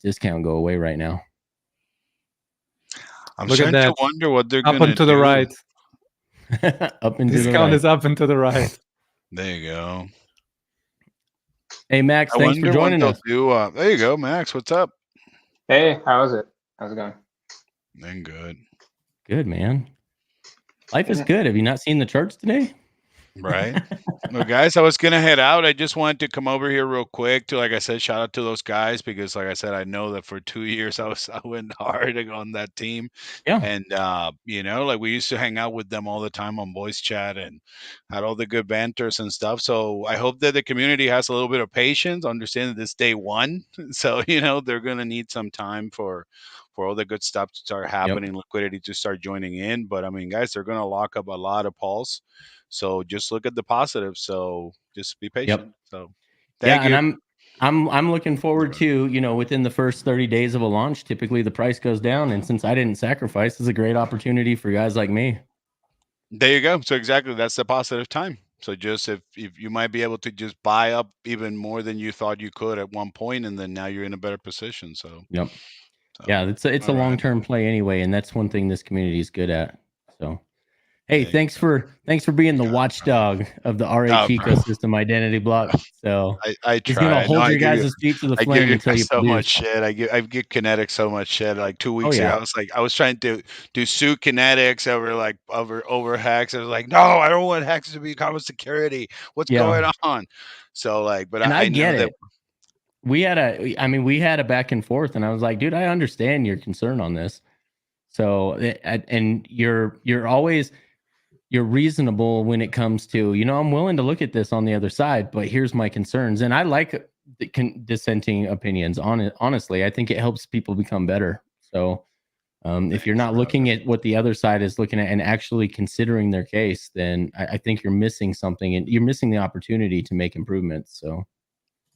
Speaker 1: discount go away right now.
Speaker 4: I'm starting to wonder what they're going to do.
Speaker 2: Up and to the right.
Speaker 1: Up and to the right.
Speaker 2: Discount is up and to the right.
Speaker 4: There you go.
Speaker 1: Hey, Max, thanks for joining us.
Speaker 4: There you go, Max. What's up?
Speaker 5: Hey, how's it going?
Speaker 4: Then good.
Speaker 1: Good, man. Life is good. Have you not seen the charts today?
Speaker 4: Right. Well, guys, I was going to head out. I just wanted to come over here real quick to, like I said, shout out to those guys because, like I said, I know that for 2 years I went hard on that team.
Speaker 1: Yeah.
Speaker 4: And, like we used to hang out with them all the time on voice chat and had all the good banters and stuff. So I hope that the community has a little bit of patience, understand that this day one. So, they're going to need some time for all the good stuff to start happening, liquidity to start joining in. But I mean, guys, they're going to lock up a lot of pulse. So just look at the positives. So just be patient. So thank you.
Speaker 1: And I'm looking forward to, within the first 30 days of a launch, typically the price goes down. And since I didn't sacrifice, it's a great opportunity for guys like me.
Speaker 4: There you go. So exactly, that's the positive time. So just if you might be able to just buy up even more than you thought you could at one point, and then now you're in a better position. So
Speaker 1: it's a long-term play anyway, and that's one thing this community is good at. So hey, thanks for being the watchdog of the RH ecosystem identity block. So
Speaker 4: I try.
Speaker 1: He's gonna hold your guys' feet to the flame until you
Speaker 4: so
Speaker 1: produce.
Speaker 4: much shit. I give Kinetics so much shit. Like 2 weeks ago, I was trying to sue Kinetics over Hex. I was like, no, I don't want Hex to be common security. What's going on? So but I
Speaker 1: get
Speaker 4: know
Speaker 1: it. We had a back and forth, and I was like, dude, I understand your concern on this. So and you're always. You're reasonable when it comes to, I'm willing to look at this on the other side, but here's my concerns. And I like dissenting opinions. Honestly, I think it helps people become better. So if you're not looking at what the other side is looking at and actually considering their case, then I think you're missing something, and you're missing the opportunity to make improvements. So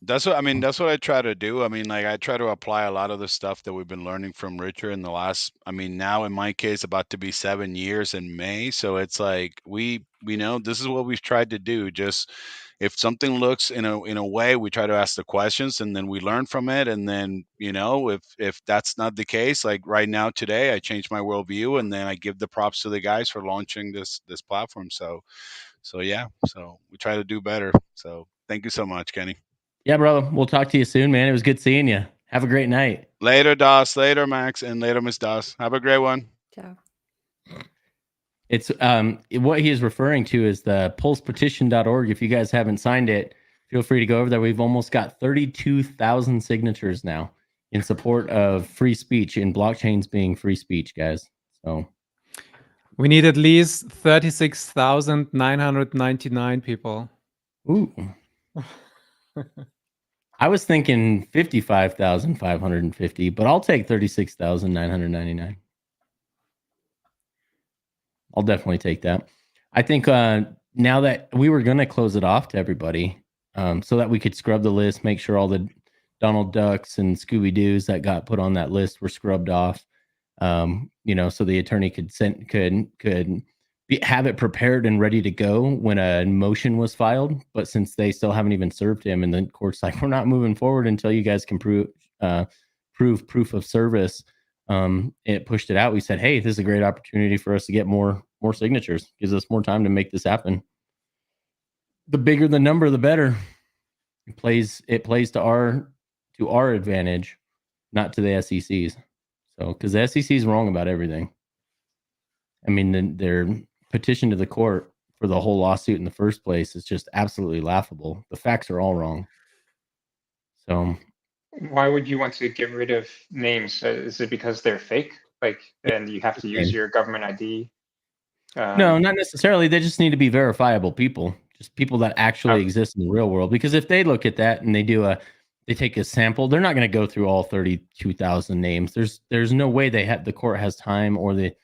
Speaker 4: that's what I try to do. I mean, I try to apply a lot of the stuff that we've been learning from Richard in the last, now in my case, about to be 7 years in May. So it's like, we know this is what we've tried to do. Just if something looks in a way, we try to ask the questions and then we learn from it. And then, if that's not the case, like right now, today, I changed my worldview and then I give the props to the guys for launching this platform. So yeah, so we try to do better. So thank you so much, Kenny.
Speaker 1: Yeah, brother. We'll talk to you soon, man. It was good seeing you. Have a great night.
Speaker 4: Later, Das. Later, Max. And later, Miss Das. Have a great one.
Speaker 3: Ciao.
Speaker 1: It's what he is referring to is the pulsepetition.org. If you guys haven't signed it, feel free to go over there. We've almost got 32,000 signatures now in support of free speech and blockchains being free speech, guys. So
Speaker 2: We need at least 36,999 people.
Speaker 1: ooh. I was thinking 55,550, but I'll take 36,999. I'll definitely take that. I think now that we were going to close it off to everybody so that we could scrub the list, make sure all the Donald Ducks and Scooby Doos that got put on that list were scrubbed off, so the attorney could have it prepared and ready to go when a motion was filed. But since they still haven't even served him, and the court's like, we're not moving forward until you guys can prove proof of service. It pushed it out. We said, hey, this is a great opportunity for us to get more signatures. Gives us more time to make this happen. The bigger the number, the better. It plays to our advantage, not to the SEC's. So, because the SEC is wrong about everything. I mean, their petition to the court for the whole lawsuit in the first place is just absolutely laughable. The facts are all wrong. So,
Speaker 5: why would you want to get rid of names? Is it because they're fake? And you have to use your government ID?
Speaker 1: No, not necessarily. They just need to be verifiable people, just people that actually exist in the real world. Because if they look at that and they take a sample, they're not going to go through all 32,000 names. There's no way the court has time or the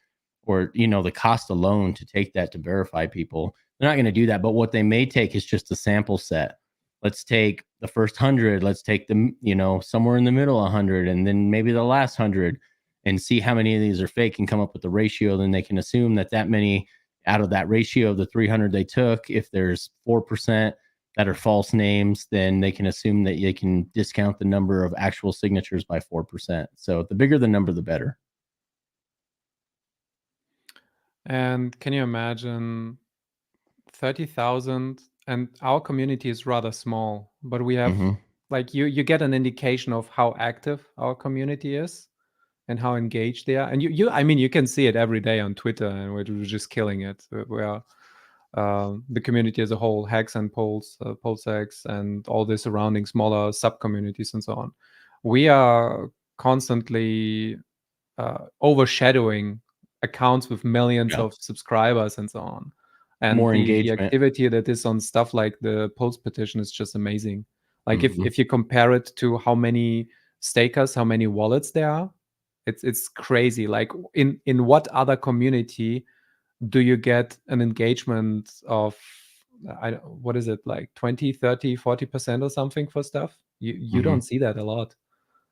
Speaker 1: cost alone to take that to verify people. They're not going to do that. But what they may take is just a sample set. Let's take the first 100. Let's take them, somewhere in the middle 100, and then maybe the last 100, and see how many of these are fake and come up with the ratio. Then they can assume that many out of that ratio of the 300 they took, if there's 4% that are false names, then they can assume that you can discount the number of actual signatures by 4%. So the bigger the number, the better.
Speaker 2: And can you imagine 30,000? And our community is rather small, but we have you get an indication of how active our community is and how engaged they are. And you can see it every day on Twitter, and we're just killing it. We are the community as a whole, Hex and PulseX, and all the surrounding smaller sub communities and so on. We are constantly overshadowing accounts with millions of subscribers and so on. And
Speaker 1: more
Speaker 2: the
Speaker 1: engagement.
Speaker 2: activity that is on stuff like the Pulse petition is just amazing. Like if you compare it to how many stakers, how many wallets there are, it's crazy. Like in what other community do you get an engagement of what is it, like 20, 30, 40% or something for stuff? You don't see that a lot,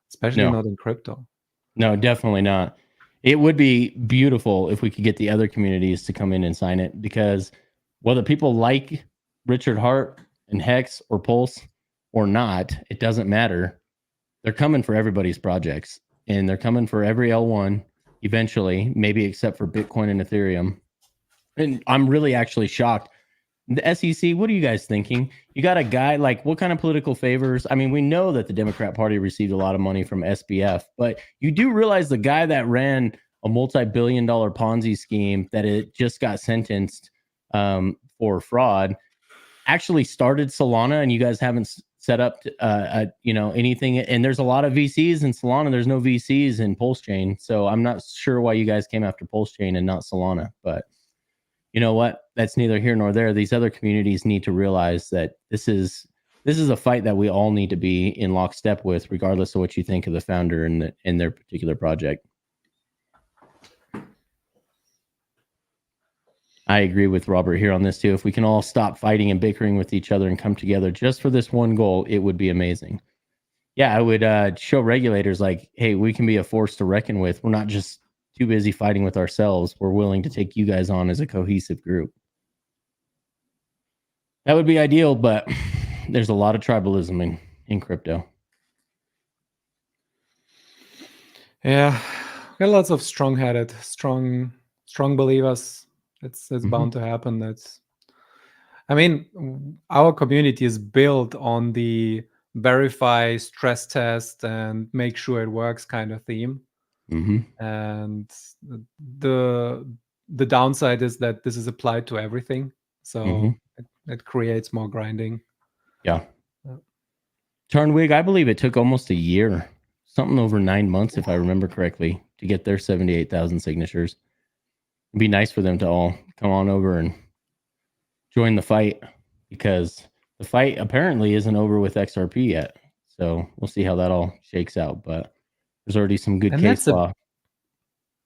Speaker 2: especially not in crypto.
Speaker 1: No, definitely not. It would be beautiful if we could get the other communities to come in and sign it, because whether people like Richard Hart and Hex or Pulse or not, it doesn't matter. They're coming for everybody's projects, and they're coming for every L1 eventually, maybe except for Bitcoin and Ethereum. And I'm really actually shocked. The SEC, what are you guys thinking? You got a guy, like, what kind of political favors? I mean, we know that the Democrat Party received a lot of money from SBF, but you do realize the guy that ran a multi-billion-dollar Ponzi scheme that it just got sentenced for fraud actually started Solana, and you guys haven't set up anything. And there's a lot of VCs in Solana. There's no VCs in Pulse Chain, so I'm not sure why you guys came after Pulse Chain and not Solana. But you know what? That's neither here nor there. These other communities need to realize that this is a fight that we all need to be in lockstep with, regardless of what you think of the founder and their particular project. I agree with Robert here on this too. If we can all stop fighting and bickering with each other and come together just for this one goal, it would be amazing. Yeah, I would show regulators like, hey, we can be a force to reckon with. We're not just too busy fighting with ourselves. We're willing to take you guys on as a cohesive group. That would be ideal, but there's a lot of tribalism in crypto.
Speaker 2: Yeah, got lots of strong-headed, strong believers. It's bound to happen. Our community is built on the verify, stress test, and make sure it works kind of theme. And the downside is that this is applied to everything, so
Speaker 1: Mhm.
Speaker 2: it creates more grinding.
Speaker 1: Yeah.
Speaker 2: Yeah.
Speaker 1: Tarnwig, I believe it took almost a year, something over 9 months, if I remember correctly, to get their 78,000 signatures. It'd be nice for them to all come on over and join the fight, because the fight apparently isn't over with XRP yet. So we'll see how that all shakes out. But there's already some good
Speaker 2: And
Speaker 1: case law.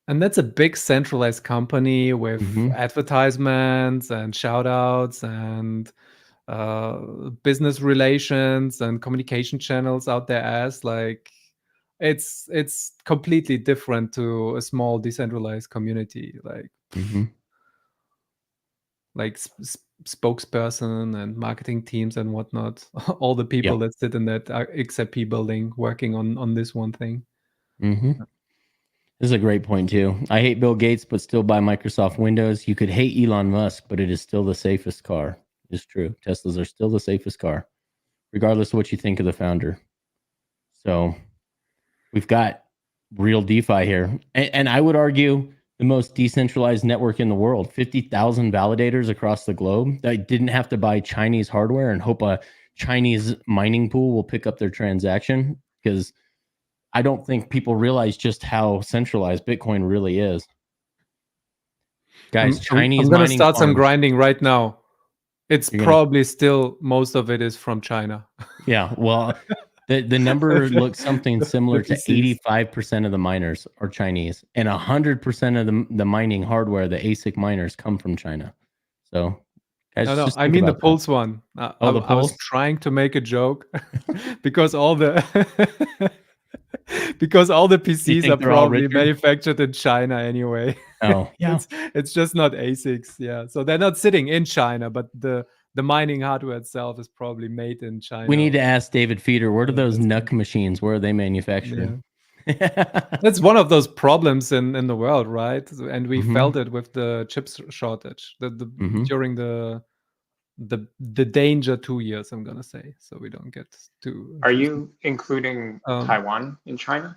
Speaker 2: that's a big centralized company with
Speaker 1: Mhm.
Speaker 2: advertisements and shout outs and business relations and communication channels out their ass. Like it's completely different to a small decentralized community.
Speaker 1: Mhm.
Speaker 2: Like spokesperson and marketing teams and whatnot. All the people that sit in that XRP building working on this one thing.
Speaker 1: Mhm. This is a great point too. I hate Bill Gates, but still buy Microsoft Windows. You could hate Elon Musk, but it is still the safest car. It's true. Teslas are still the safest car, regardless of what you think of the founder. So we've got real DeFi here. And I would argue the most decentralized network in the world. 50,000 validators across the globe that didn't have to buy Chinese hardware and hope a Chinese mining pool will pick up their transaction, because I don't think people realize just how centralized Bitcoin really is. Guys, Chinese
Speaker 2: I'm gonna
Speaker 1: mining
Speaker 2: start some
Speaker 1: farms.
Speaker 2: grinding right now. It's
Speaker 1: You're gonna-
Speaker 2: probably still most of it is from China.
Speaker 1: Yeah, well, the number looks something similar to
Speaker 2: PCs.
Speaker 1: 85% of the miners are Chinese, and 100% of the mining hardware, the ASIC miners, come from China. So, guys,
Speaker 2: No,
Speaker 1: just
Speaker 2: I
Speaker 1: think
Speaker 2: mean the
Speaker 1: about that.
Speaker 2: Pulse one.
Speaker 1: Oh, the
Speaker 2: I was
Speaker 1: Pulse?
Speaker 2: trying to make a joke because all the because all the PCs are
Speaker 1: think they're all
Speaker 2: probably
Speaker 1: Richard?
Speaker 2: manufactured in China anyway.
Speaker 1: Oh, yeah.
Speaker 2: It's just not ASICs. Yeah, so they're not sitting in China, but the mining hardware itself is probably made in China.
Speaker 1: We need to ask David Feeder, where do those
Speaker 2: that's
Speaker 1: NUC machines, where are they manufactured?
Speaker 2: That's one of those problems in the world, right? And we
Speaker 1: Mhm.
Speaker 2: felt it with the chips shortage
Speaker 1: Mhm.
Speaker 2: during the danger 2 years, I'm gonna say, so we don't get too.
Speaker 5: Are you including Taiwan in China?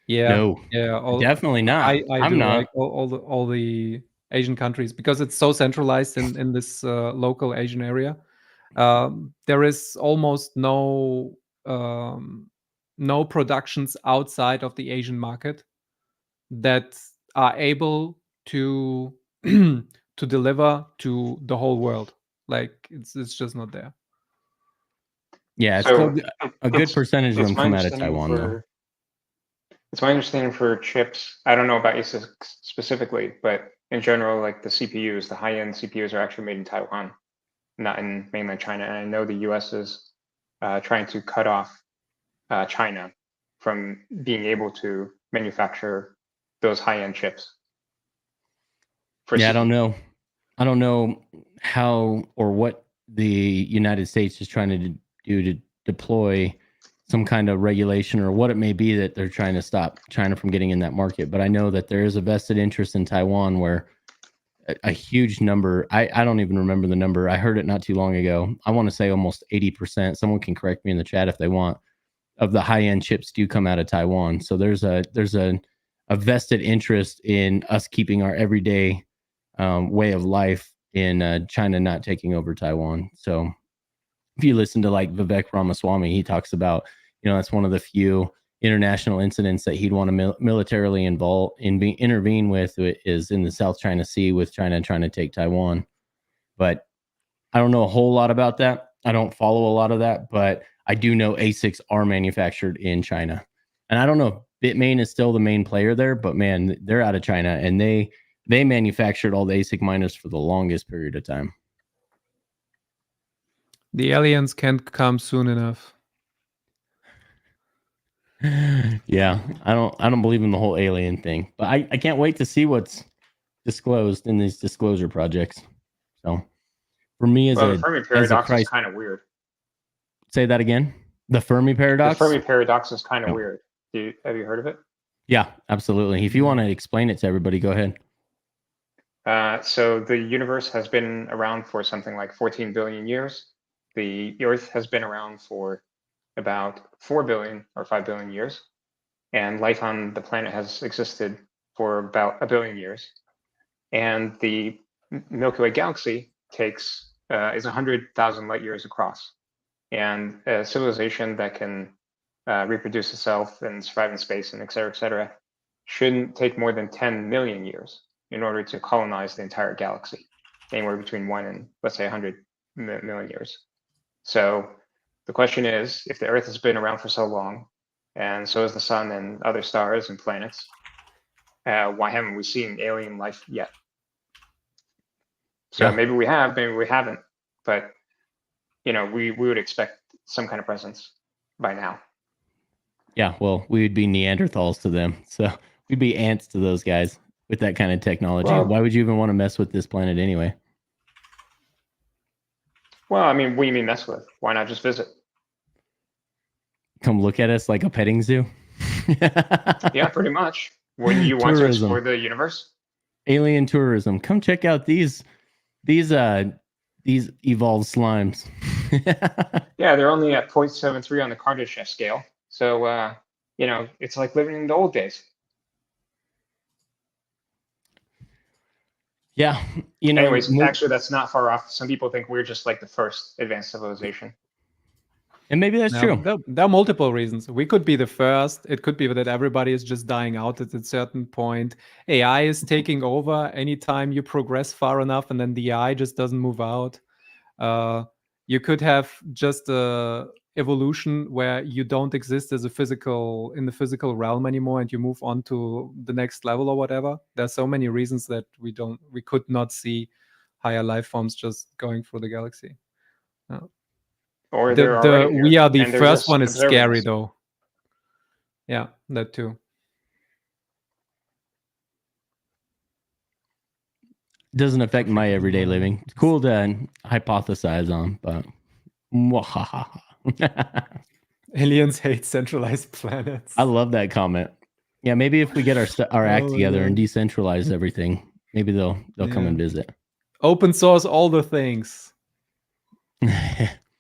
Speaker 2: Yeah,
Speaker 1: No,
Speaker 2: yeah.
Speaker 1: definitely not.
Speaker 2: I
Speaker 1: I'm
Speaker 2: do
Speaker 1: not.
Speaker 2: like all the Asian countries because it's so centralized in this local Asian area. There is almost no productions outside of the Asian market that are able to to deliver to the whole world. Like it's just not there.
Speaker 1: Yeah, it's
Speaker 5: So
Speaker 1: still a good percentage of them
Speaker 5: my
Speaker 1: come out of
Speaker 5: understanding
Speaker 1: Taiwan, though.
Speaker 5: for it's my understanding for chips. I don't know about ASICs specifically, but in general, like the CPUs, the high-end CPUs are actually made in Taiwan, not in mainland China. And I know the US is trying to cut off China from being able to manufacture those high-end chips.
Speaker 1: Yeah, I don't know. I don't know how or what the United States is trying to do to deploy some kind of regulation or what it may be that they're trying to stop China from getting in that market. But I know that there is a vested interest in Taiwan where a huge number, I don't even remember the number. I heard it not too long ago. I want to say almost 80%. Someone can correct me in the chat if they want, of the high-end chips do come out of Taiwan. So there's a vested interest in us keeping our everyday way of life in China not taking over Taiwan. So if you listen to like Vivek Ramaswamy, he talks about, that's one of the few international incidents that he'd want to militarily intervene with is in the South China Sea with China trying to take Taiwan. But I don't know a whole lot about that. I don't follow a lot of that, but I do know ASICs are manufactured in China. And I don't know if Bitmain is still the main player there, but man, they're out of China and they manufactured all the ASIC miners for the longest period of time.
Speaker 2: The aliens can't come soon enough.
Speaker 1: Yeah, I don't believe in the whole alien thing, but I can't wait to see what's disclosed in these disclosure projects. So for me
Speaker 5: the Fermi paradox is kind of weird.
Speaker 1: Say that again. The Fermi paradox?
Speaker 5: The Fermi paradox is kind of weird. Have you heard of it?
Speaker 1: Yeah, absolutely. If you want to explain it to everybody, go ahead.
Speaker 5: So the universe has been around for something like 14 billion years. The Earth has been around for about 4 billion or 5 billion years. And life on the planet has existed for about 1 billion years. And the Milky Way galaxy is 100,000 light years across. And a civilization that can reproduce itself and survive in space and et cetera, shouldn't take more than 10 million years in order to colonize the entire galaxy, anywhere between 1 and, let's say, 100 million years. So the question is, if the Earth has been around for so long, and so has the sun and other stars and planets, why haven't we seen alien life yet? So maybe we have, maybe we haven't, but we would expect some kind of presence by now.
Speaker 1: Yeah, well, we would be Neanderthals to them, so we'd be ants to those guys with that kind of technology.
Speaker 5: Well,
Speaker 1: why would you even want to mess with this planet anyway?
Speaker 5: Well, I mean, what do you mean mess with? Why not just visit?
Speaker 1: Come look at us like a petting zoo?
Speaker 5: Yeah, pretty much. Wouldn't you want to explore the universe?
Speaker 1: Alien tourism. Come check out these evolved slimes.
Speaker 5: Yeah, they're only at 0.73 on the Kardashev scale. So, it's like living in the old days.
Speaker 1: Yeah.
Speaker 5: Anyways, actually, that's not far off. Some people think we're just like the first advanced civilization.
Speaker 1: And maybe that's true.
Speaker 2: There are multiple reasons. We could be the first. It could be that everybody is just dying out at a certain point. AI is taking over anytime you progress far enough, and then the AI just doesn't move out. You could have just a evolution where you don't exist as in the physical realm anymore, and you move on to the next level or whatever. There's so many reasons that we could not see higher life forms just going through the galaxy.
Speaker 5: Or we
Speaker 2: are the first one is scary though. Yeah, that too.
Speaker 1: Doesn't affect my everyday living. It's cool to hypothesize on, but
Speaker 2: aliens hate centralized planets.
Speaker 1: I love that comment. Yeah, maybe if we get our act together and decentralize everything, maybe they'll come and visit.
Speaker 2: Open source all the things.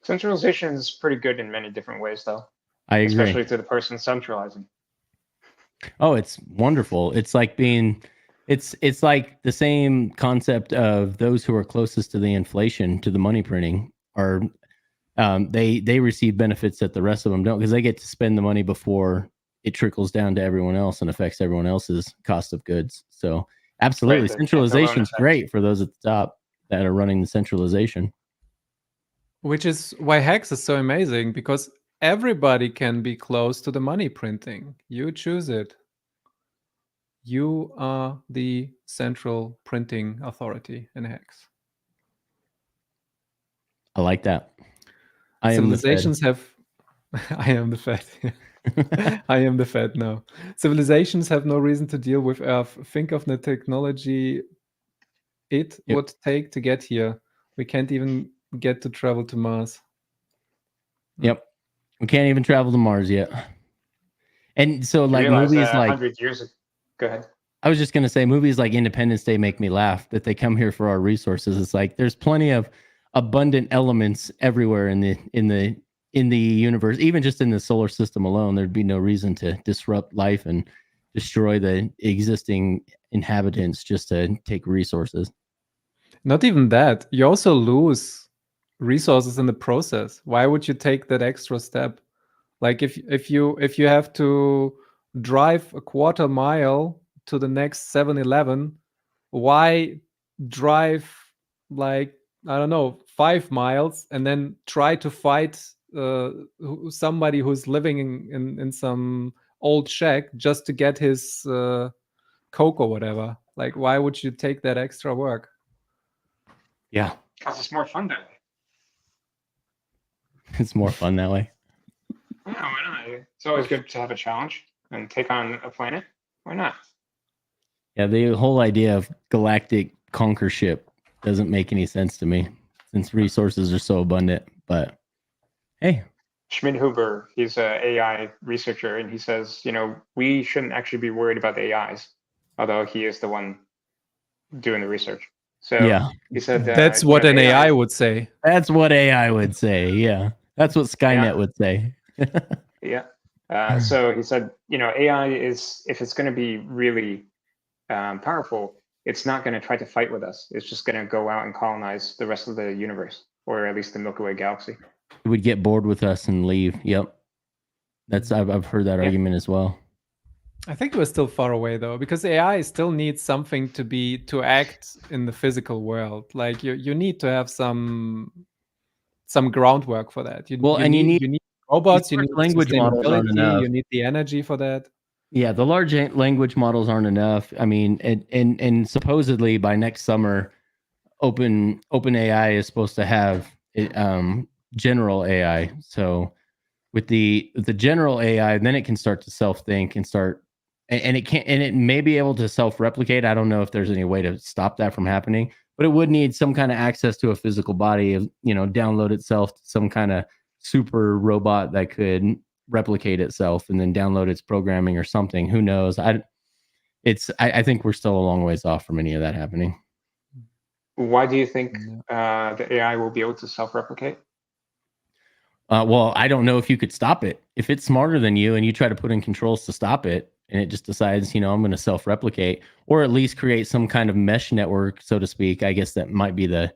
Speaker 5: Centralization is pretty good in many different ways, though.
Speaker 1: I agree.
Speaker 5: Especially to the person centralizing.
Speaker 1: Oh, it's wonderful. It's like it's like the same concept of those who are closest to the inflation, to the money printing, are they receive benefits that the rest of them don't, because they get to spend the money before it trickles down to everyone else and affects everyone else's cost of goods. So absolutely, centralization is great for those at the top that are running the centralization.
Speaker 2: Which is why Hex is so amazing, because everybody can be close to the money printing. You choose it. You are the central printing authority in Hex.
Speaker 1: I like that.
Speaker 2: Civilizations have... I am the Fed. I am the Fed now. Civilizations have no reason to deal with Earth. Think of the technology it would take to get here. We can't even get to travel to Mars.
Speaker 1: Yep. We can't even travel to Mars yet. And so like movies like
Speaker 5: 100 years ago. Go ahead.
Speaker 1: I was just going to say movies like Independence Day make me laugh that they come here for our resources. It's like there's plenty of abundant elements everywhere in the universe, even just in the solar system alone. There'd be no reason to disrupt life and destroy the existing inhabitants just to take resources. Not
Speaker 2: even that. You also lose resources in the process. Why would you take that extra step? Like if you have to drive a quarter mile to the next 7-Eleven, why drive like, I don't know, 5 miles and then try to fight somebody who's living in some old shack just to get his Coke or whatever? Like, why would you take that extra work?
Speaker 1: Yeah.
Speaker 5: Because it's more fun that way.
Speaker 1: It's more fun that way.
Speaker 5: Yeah, why not? It's always good to have a challenge and take on a planet. Why not?
Speaker 1: Yeah, the whole idea of galactic conquerorship doesn't make any sense to me since resources are so abundant. But hey.
Speaker 5: Schmidhuber, he's an AI researcher, and he says, we shouldn't actually be worried about the AIs, although he is the one doing the research. So
Speaker 1: yeah,
Speaker 5: he said
Speaker 2: that's what an AI would say.
Speaker 1: That's what AI would say. Yeah, that's what Skynet would say.
Speaker 5: Yeah. So he said, AI is, if it's going to be really powerful, it's not going to try to fight with us. It's just going to go out and colonize the rest of the universe, or at least the Milky Way galaxy.
Speaker 1: It would get bored with us and leave. Yep. I've heard that argument as well.
Speaker 2: I think we're still far away though, because AI still needs something to act in the physical world. Like you need to have some groundwork for that. You need robots, you need
Speaker 1: language models aren't
Speaker 2: sustainability,
Speaker 1: enough.
Speaker 2: you need the energy for that.
Speaker 1: Yeah, the large language models aren't enough. I mean, and supposedly by next summer, OpenAI is supposed to have general AI. So with the general AI, then it can start to self-think and start, and it may be able to self-replicate. I don't know if there's any way to stop that from happening, but it would need some kind of access to a physical body, download itself to some kind of super robot that could replicate itself and then download its programming or something. Who knows? I think we're still a long ways off from any of that happening.
Speaker 5: Why do you think the AI will be able to self-replicate?
Speaker 1: Well, I don't know if you could stop it. If it's smarter than you and you try to put in controls to stop it, and it just decides, I'm going to self-replicate, or at least create some kind of mesh network, so to speak. I guess that might be the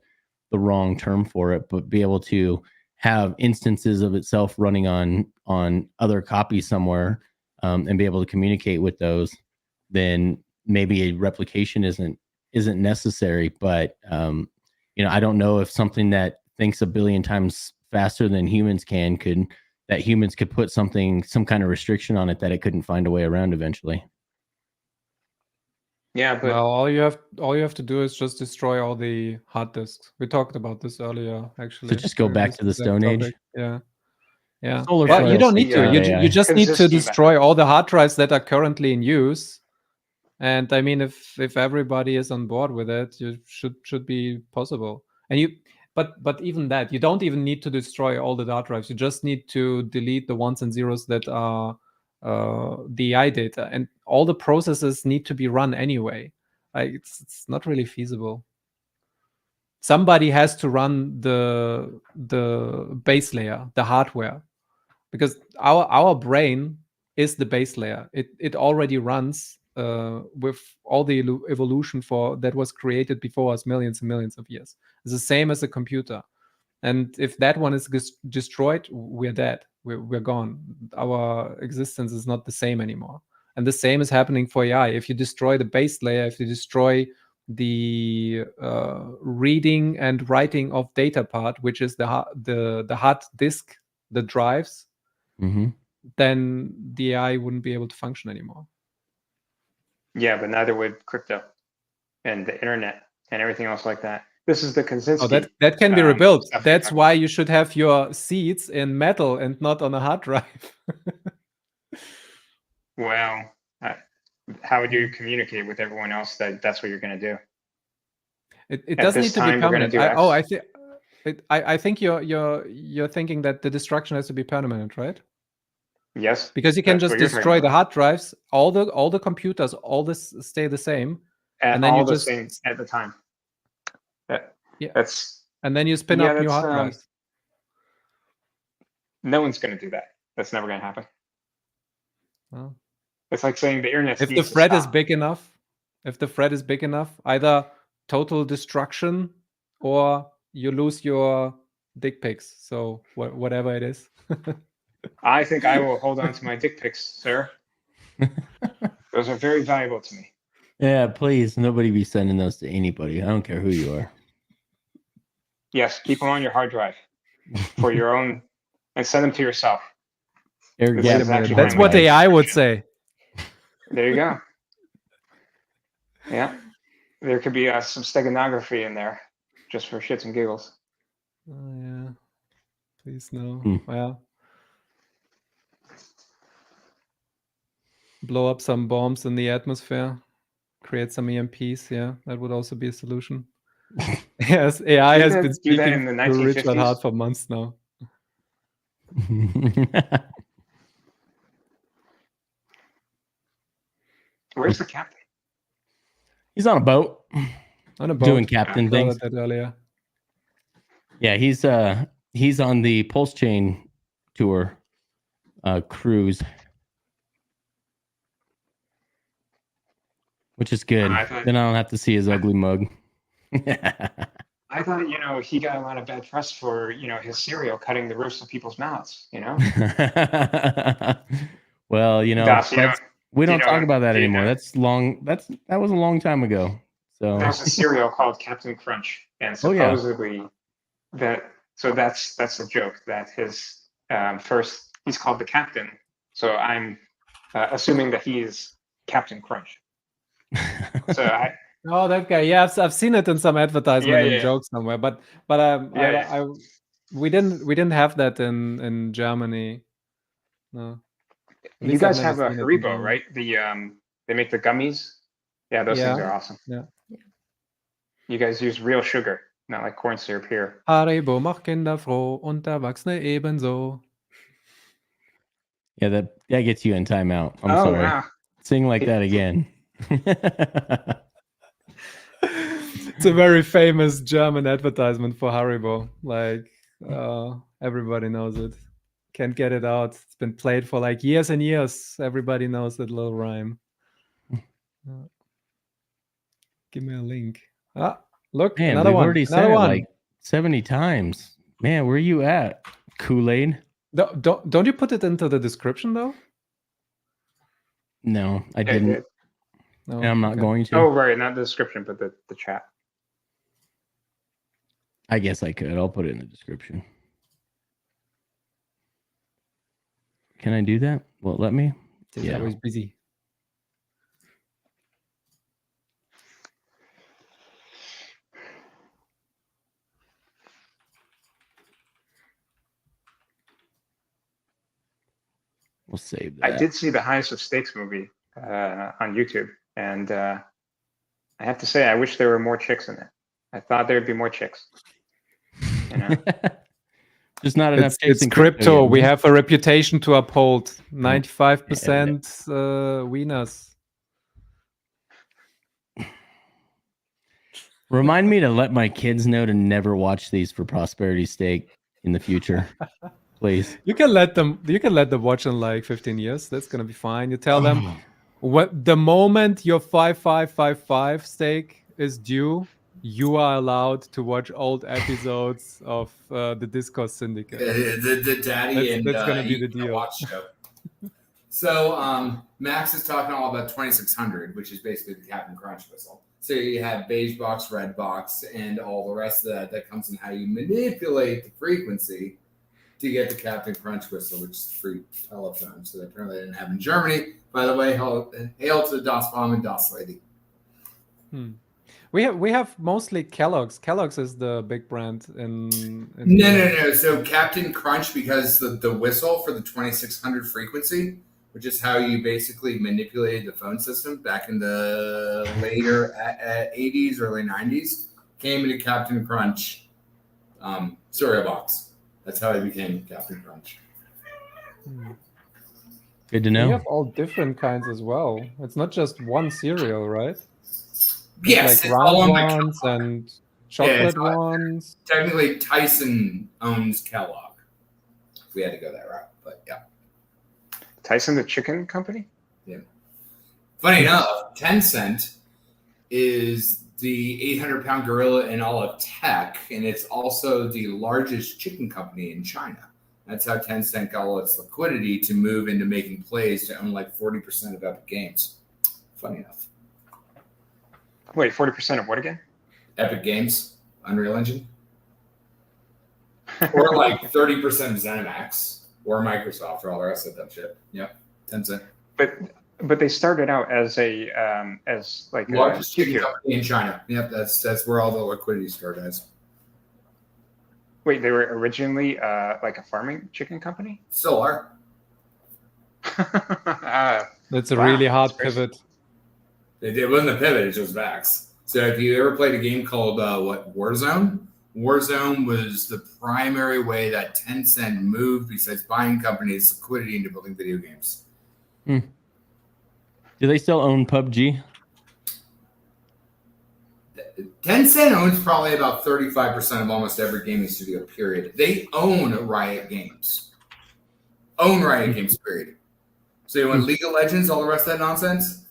Speaker 1: wrong term for it, but be able to have instances of itself running on other copies somewhere, and be able to communicate with those, then maybe a replication isn't necessary. But I don't know if something that thinks a billion times faster than humans that humans could put some kind of restriction on it that it couldn't find a way around eventually.
Speaker 5: Yeah, but
Speaker 2: well, all you have to do is just destroy all the hard disks. We talked about this earlier, actually.
Speaker 1: So just go back to the Stone Age.
Speaker 2: Yeah.
Speaker 1: Solar
Speaker 2: Well, you don't need to.
Speaker 1: AI.
Speaker 2: You just need to destroy all the hard drives that are currently in use. And I mean, if everybody is on board with it, you should be possible. And but even that, you don't even need to destroy all the hard drives. You just need to delete the ones and zeros that are DI data, and all the processes need to be run anyway. It's not really feasible. Somebody has to run the base layer, the hardware, because our brain is the base layer. It already runs with all the evolution that was created before us millions and millions of years. It's the same as a computer. And if that one is destroyed, we're dead. We're gone. Our existence is not the same anymore. And the same is happening for AI. If you destroy the base layer, if you destroy the reading and writing of data part, which is the hard disk, the drives, then the AI wouldn't be able to function anymore.
Speaker 5: Yeah, but neither would crypto and the internet and everything else like that. This is the Kaczynski.
Speaker 2: Oh, that can be rebuilt. That's why you should have your seeds in metal and not on a hard drive.
Speaker 5: Well, how would you communicate with everyone else that that's what you're going to do?
Speaker 2: It doesn't need to be permanent. I think you're thinking that the destruction has to be permanent, right?
Speaker 5: Yes.
Speaker 2: Because you can just destroy the hard drives, all the computers, all this stay the same,
Speaker 5: and then you just same at the time.
Speaker 2: And then you spin up new hard drives.
Speaker 5: No one's going to do that. That's never going to happen.
Speaker 2: Well,
Speaker 5: it's like saying the internet.
Speaker 2: If the threat is big enough, either total destruction or you lose your dick pics. So whatever it is.
Speaker 5: I think I will hold on to my dick pics, sir. Those are very valuable to me.
Speaker 1: Yeah, please. Nobody be sending those to anybody. I don't care who you are.
Speaker 5: Yes, keep them on your hard drive for your own, and send them to yourself.
Speaker 2: That's what AI would say.
Speaker 5: There you go. Yeah, there could be some steganography in there, just for shits and giggles.
Speaker 2: Oh yeah, please no. Well, blow up some bombs in the atmosphere, create some EMPs. Yeah, that would also be a solution. Yes, AI has been speaking to Richard Hart for months now.
Speaker 5: Where's the captain?
Speaker 1: He's on a boat. Doing captain things.
Speaker 2: That earlier.
Speaker 1: Yeah, he's on the Pulse Chain tour cruise. which is good.
Speaker 5: I thought-
Speaker 1: Then I don't have to see his ugly mug.
Speaker 5: I thought, he got a lot of bad press for, his cereal cutting the roofs of people's mouths,
Speaker 1: Well,
Speaker 5: Das,
Speaker 1: we don't
Speaker 5: know
Speaker 1: talk
Speaker 5: him?
Speaker 1: about that
Speaker 5: Do you
Speaker 1: anymore.
Speaker 5: know?
Speaker 1: That's long. That was a long time ago. So
Speaker 5: There's a cereal called Captain Crunch, and
Speaker 1: Oh, yeah.
Speaker 5: supposedly that's a joke that his first, he's called the captain. So I'm assuming that he is Captain Crunch. So
Speaker 2: Oh, that guy. Yeah, I've seen it in some advertisement and
Speaker 5: Yeah.
Speaker 2: jokes somewhere. But
Speaker 5: Yeah.
Speaker 2: we didn't have that in Germany. No. At
Speaker 5: you
Speaker 2: least I've
Speaker 5: guys
Speaker 2: never
Speaker 5: have a
Speaker 2: seen it in
Speaker 5: Haribo,
Speaker 2: Germany.
Speaker 5: right? They make the gummies. Yeah, those things
Speaker 2: Yeah.
Speaker 5: are awesome.
Speaker 2: Yeah.
Speaker 5: You guys use real sugar, not like corn syrup here.
Speaker 2: Haribo macht Kinder froh und Erwachsene ebenso.
Speaker 1: yeah, that gets you in timeout. I'm
Speaker 5: Oh,
Speaker 1: sorry.
Speaker 5: wow.
Speaker 1: Sing like that again.
Speaker 2: It's a very famous German advertisement for Haribo. Like everybody knows it. Can't get it out. It's been played for like years and years. Everybody knows that little rhyme. Give me a link. Look,
Speaker 1: Man,
Speaker 2: another
Speaker 1: we've
Speaker 2: one.
Speaker 1: already said
Speaker 2: Another
Speaker 1: it
Speaker 2: one.
Speaker 1: like 70 times. Man, where are you at, Kool-Aid?
Speaker 2: Don't you put it into the description though?
Speaker 1: No, I
Speaker 5: Yeah,
Speaker 1: didn't.
Speaker 5: yeah.
Speaker 2: No.
Speaker 1: And I'm not
Speaker 2: okay.
Speaker 1: going to.
Speaker 5: Oh, right, not the description, but the chat.
Speaker 1: I guess I could. I'll put it in the description. Can I do that? Will it let me?
Speaker 2: He's
Speaker 1: Yeah.
Speaker 2: always busy.
Speaker 1: We'll save that.
Speaker 5: I did see the Highest of Stakes movie on YouTube, and I have to say, I wish there were more chicks in it. I thought there'd be more chicks.
Speaker 1: Just not enough chicks
Speaker 2: It's
Speaker 1: in
Speaker 2: crypto.
Speaker 1: yet.
Speaker 2: We have a reputation to uphold. 95% wieners.
Speaker 1: Remind me to let my kids know to never watch these for prosperity's sake in the future, please.
Speaker 2: You can let them watch in like 15 years. That's gonna be fine. You tell them what the moment your 5555 stake is due, you are allowed to watch old episodes of the Discourse Syndicate.
Speaker 6: The daddy
Speaker 2: That's gonna be the
Speaker 6: you can
Speaker 2: deal.
Speaker 6: watch show. So Max is talking all about 2600, which is basically the Captain Crunch whistle. So you have beige box, red box, and all the rest of that comes in how you manipulate the frequency to get the Captain Crunch whistle, which is free telephone. So apparently they didn't have in Germany. By the way, hail to the Das Bomb and Das Lady.
Speaker 2: We have mostly Kellogg's. Kellogg's is the big brand in
Speaker 6: No. So Captain Crunch, because the whistle for the 2600 frequency, which is how you basically manipulated the phone system back in the later 80s, early 90s, came into Captain Crunch cereal box. That's how it became Captain Crunch.
Speaker 1: Good to know.
Speaker 2: We have all different kinds as well. It's not just one cereal, right?
Speaker 6: Yes,
Speaker 2: Like
Speaker 6: it's all
Speaker 2: round
Speaker 6: owned by
Speaker 2: ones and chocolate ones.
Speaker 6: Technically, Tyson owns Kellogg. We had to go that route, but yeah.
Speaker 5: Tyson, the chicken company?
Speaker 6: Yeah. Funny enough, Tencent is the 800-pound gorilla in all of tech, and it's also the largest chicken company in China. That's how Tencent got all its liquidity to move into making plays to own like 40% of Epic Games. Funny enough.
Speaker 5: Wait, 40% of what again?
Speaker 6: Epic Games, Unreal Engine. Or like 30% of ZeniMax or Microsoft or all the rest of that shit. Yep, Tencent.
Speaker 5: But they started out as a like
Speaker 6: Largest
Speaker 5: a
Speaker 6: chicken
Speaker 5: QQ.
Speaker 6: company in China. Yep, that's where all the liquidity started as.
Speaker 5: Wait, they were originally like a farming chicken company?
Speaker 6: Still are.
Speaker 2: That's a
Speaker 5: Wow,
Speaker 2: really hard
Speaker 5: that's crazy.
Speaker 2: pivot.
Speaker 6: It wasn't a pivot, it's just Vax. So if you ever played a game called Warzone? Warzone was the primary way that Tencent moved, besides buying companies, liquidity into building video games.
Speaker 1: Do they still own PUBG?
Speaker 6: Tencent owns probably about 35% of almost every gaming studio, period. They own Riot Games. Period. So you want League of Legends, all the rest of that nonsense?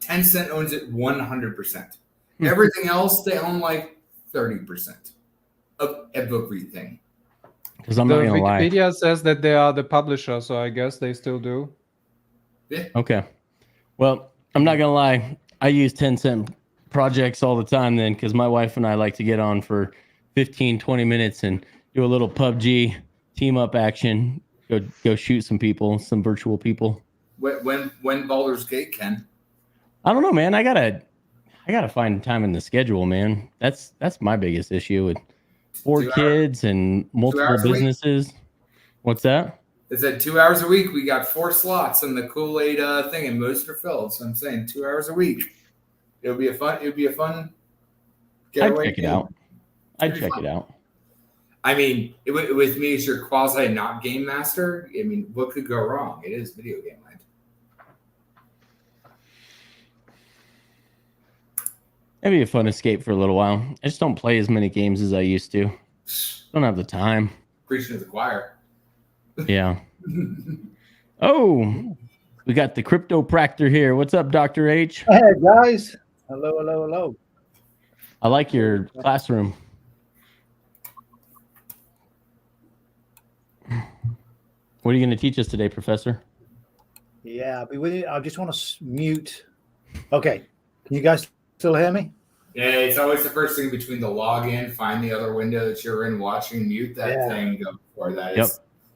Speaker 6: Tencent owns it 100%. Everything else, they own like 30% of everything.
Speaker 1: Because I'm
Speaker 2: The
Speaker 1: not gonna lie.
Speaker 2: Wikipedia says that they are the publisher, so I guess they still do.
Speaker 6: Yeah.
Speaker 1: Okay. Well, I'm not gonna lie. I use 10-cent projects all the time then, because my wife and I like to get on for 15, 20 minutes and do a little PUBG team up action. Go shoot some people, some virtual people.
Speaker 6: When Baldur's Gate, Ken?
Speaker 1: I don't know, man. I gotta find time in the schedule, man. That's my biggest issue with 4 kids and multiple businesses. What's that?
Speaker 6: It said 2 hours a week. We got 4 slots in the Kool-Aid thing, and most are filled. So I'm saying 2 hours a week. It would be a fun getaway.
Speaker 1: I'd check it out. I'd check it out.
Speaker 6: I mean, with me as your quasi not game master, I mean, what could go wrong? It is video game land.
Speaker 1: It'd be a fun escape for a little while. I just don't play as many games as I used to. Don't have the time.
Speaker 6: Preaching to the choir.
Speaker 1: Yeah. Oh, we got the cryptopractor here. What's up, Dr. H?
Speaker 7: Hey, guys. Hello.
Speaker 1: I like your classroom. What are you going to teach us today, Professor?
Speaker 7: Yeah, I'll be with you. I just want to mute. Okay. Can you guys still hear me?
Speaker 6: Yeah, it's always the first thing between the login, find the other window that you're in, watching, mute that thing, go for that.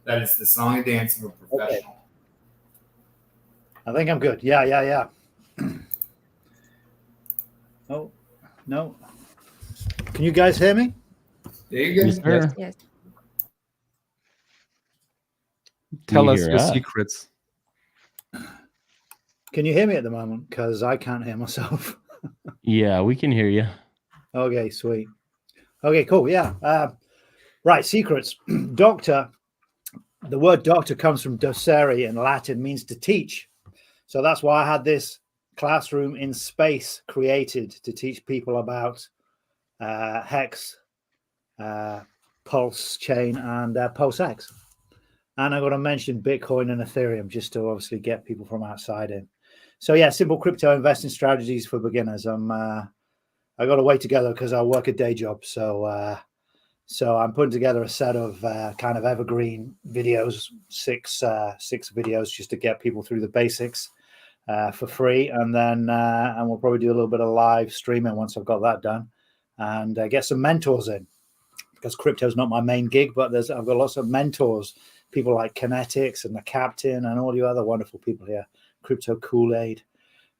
Speaker 6: That is the song and dance of a professional.
Speaker 7: Okay. I think I'm good. Yeah. Oh, no. Can you guys hear me?
Speaker 6: There you go.
Speaker 1: Yes, sir.
Speaker 3: Yes.
Speaker 2: Tell
Speaker 1: You
Speaker 2: us
Speaker 1: hear
Speaker 2: your
Speaker 1: us?
Speaker 2: secrets.
Speaker 7: Can you hear me at the moment? Because I can't hear myself.
Speaker 1: Yeah, we can hear you.
Speaker 7: Okay, sweet. Okay, cool. Yeah. Right, secrets. Doctor. The word doctor comes from docere in Latin, means to teach. So that's why I had this classroom in space created to teach people about Hex, Pulse Chain, and Pulse X. And I'm going to mention Bitcoin and Ethereum just to obviously get people from outside in. So yeah, simple crypto investing strategies for beginners. I got to wait together because I work a day job. So I'm putting together a set of kind of evergreen videos, six videos just to get people through the basics for free. And then and we'll probably do a little bit of live streaming once I've got that done, and get some mentors in, because crypto is not my main gig, but I've got lots of mentors, people like Kinetics and the Captain and all you other wonderful people here. Crypto Kool-Aid.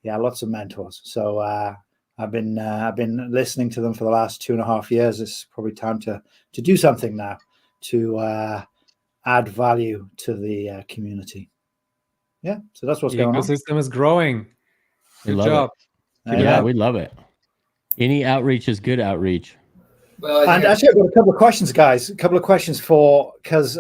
Speaker 7: Yeah, lots of mentors. So I've been listening to them for the last 2.5 years. It's probably time to do something now to add value to the community. Yeah, so that's what's
Speaker 2: The
Speaker 7: going on.
Speaker 2: ecosystem is growing.
Speaker 1: We
Speaker 2: Good
Speaker 1: love
Speaker 2: job.
Speaker 1: it. Yeah, we love it. Any outreach is good outreach.
Speaker 6: Well,
Speaker 7: And actually, I've got a couple of questions, guys. A couple of questions because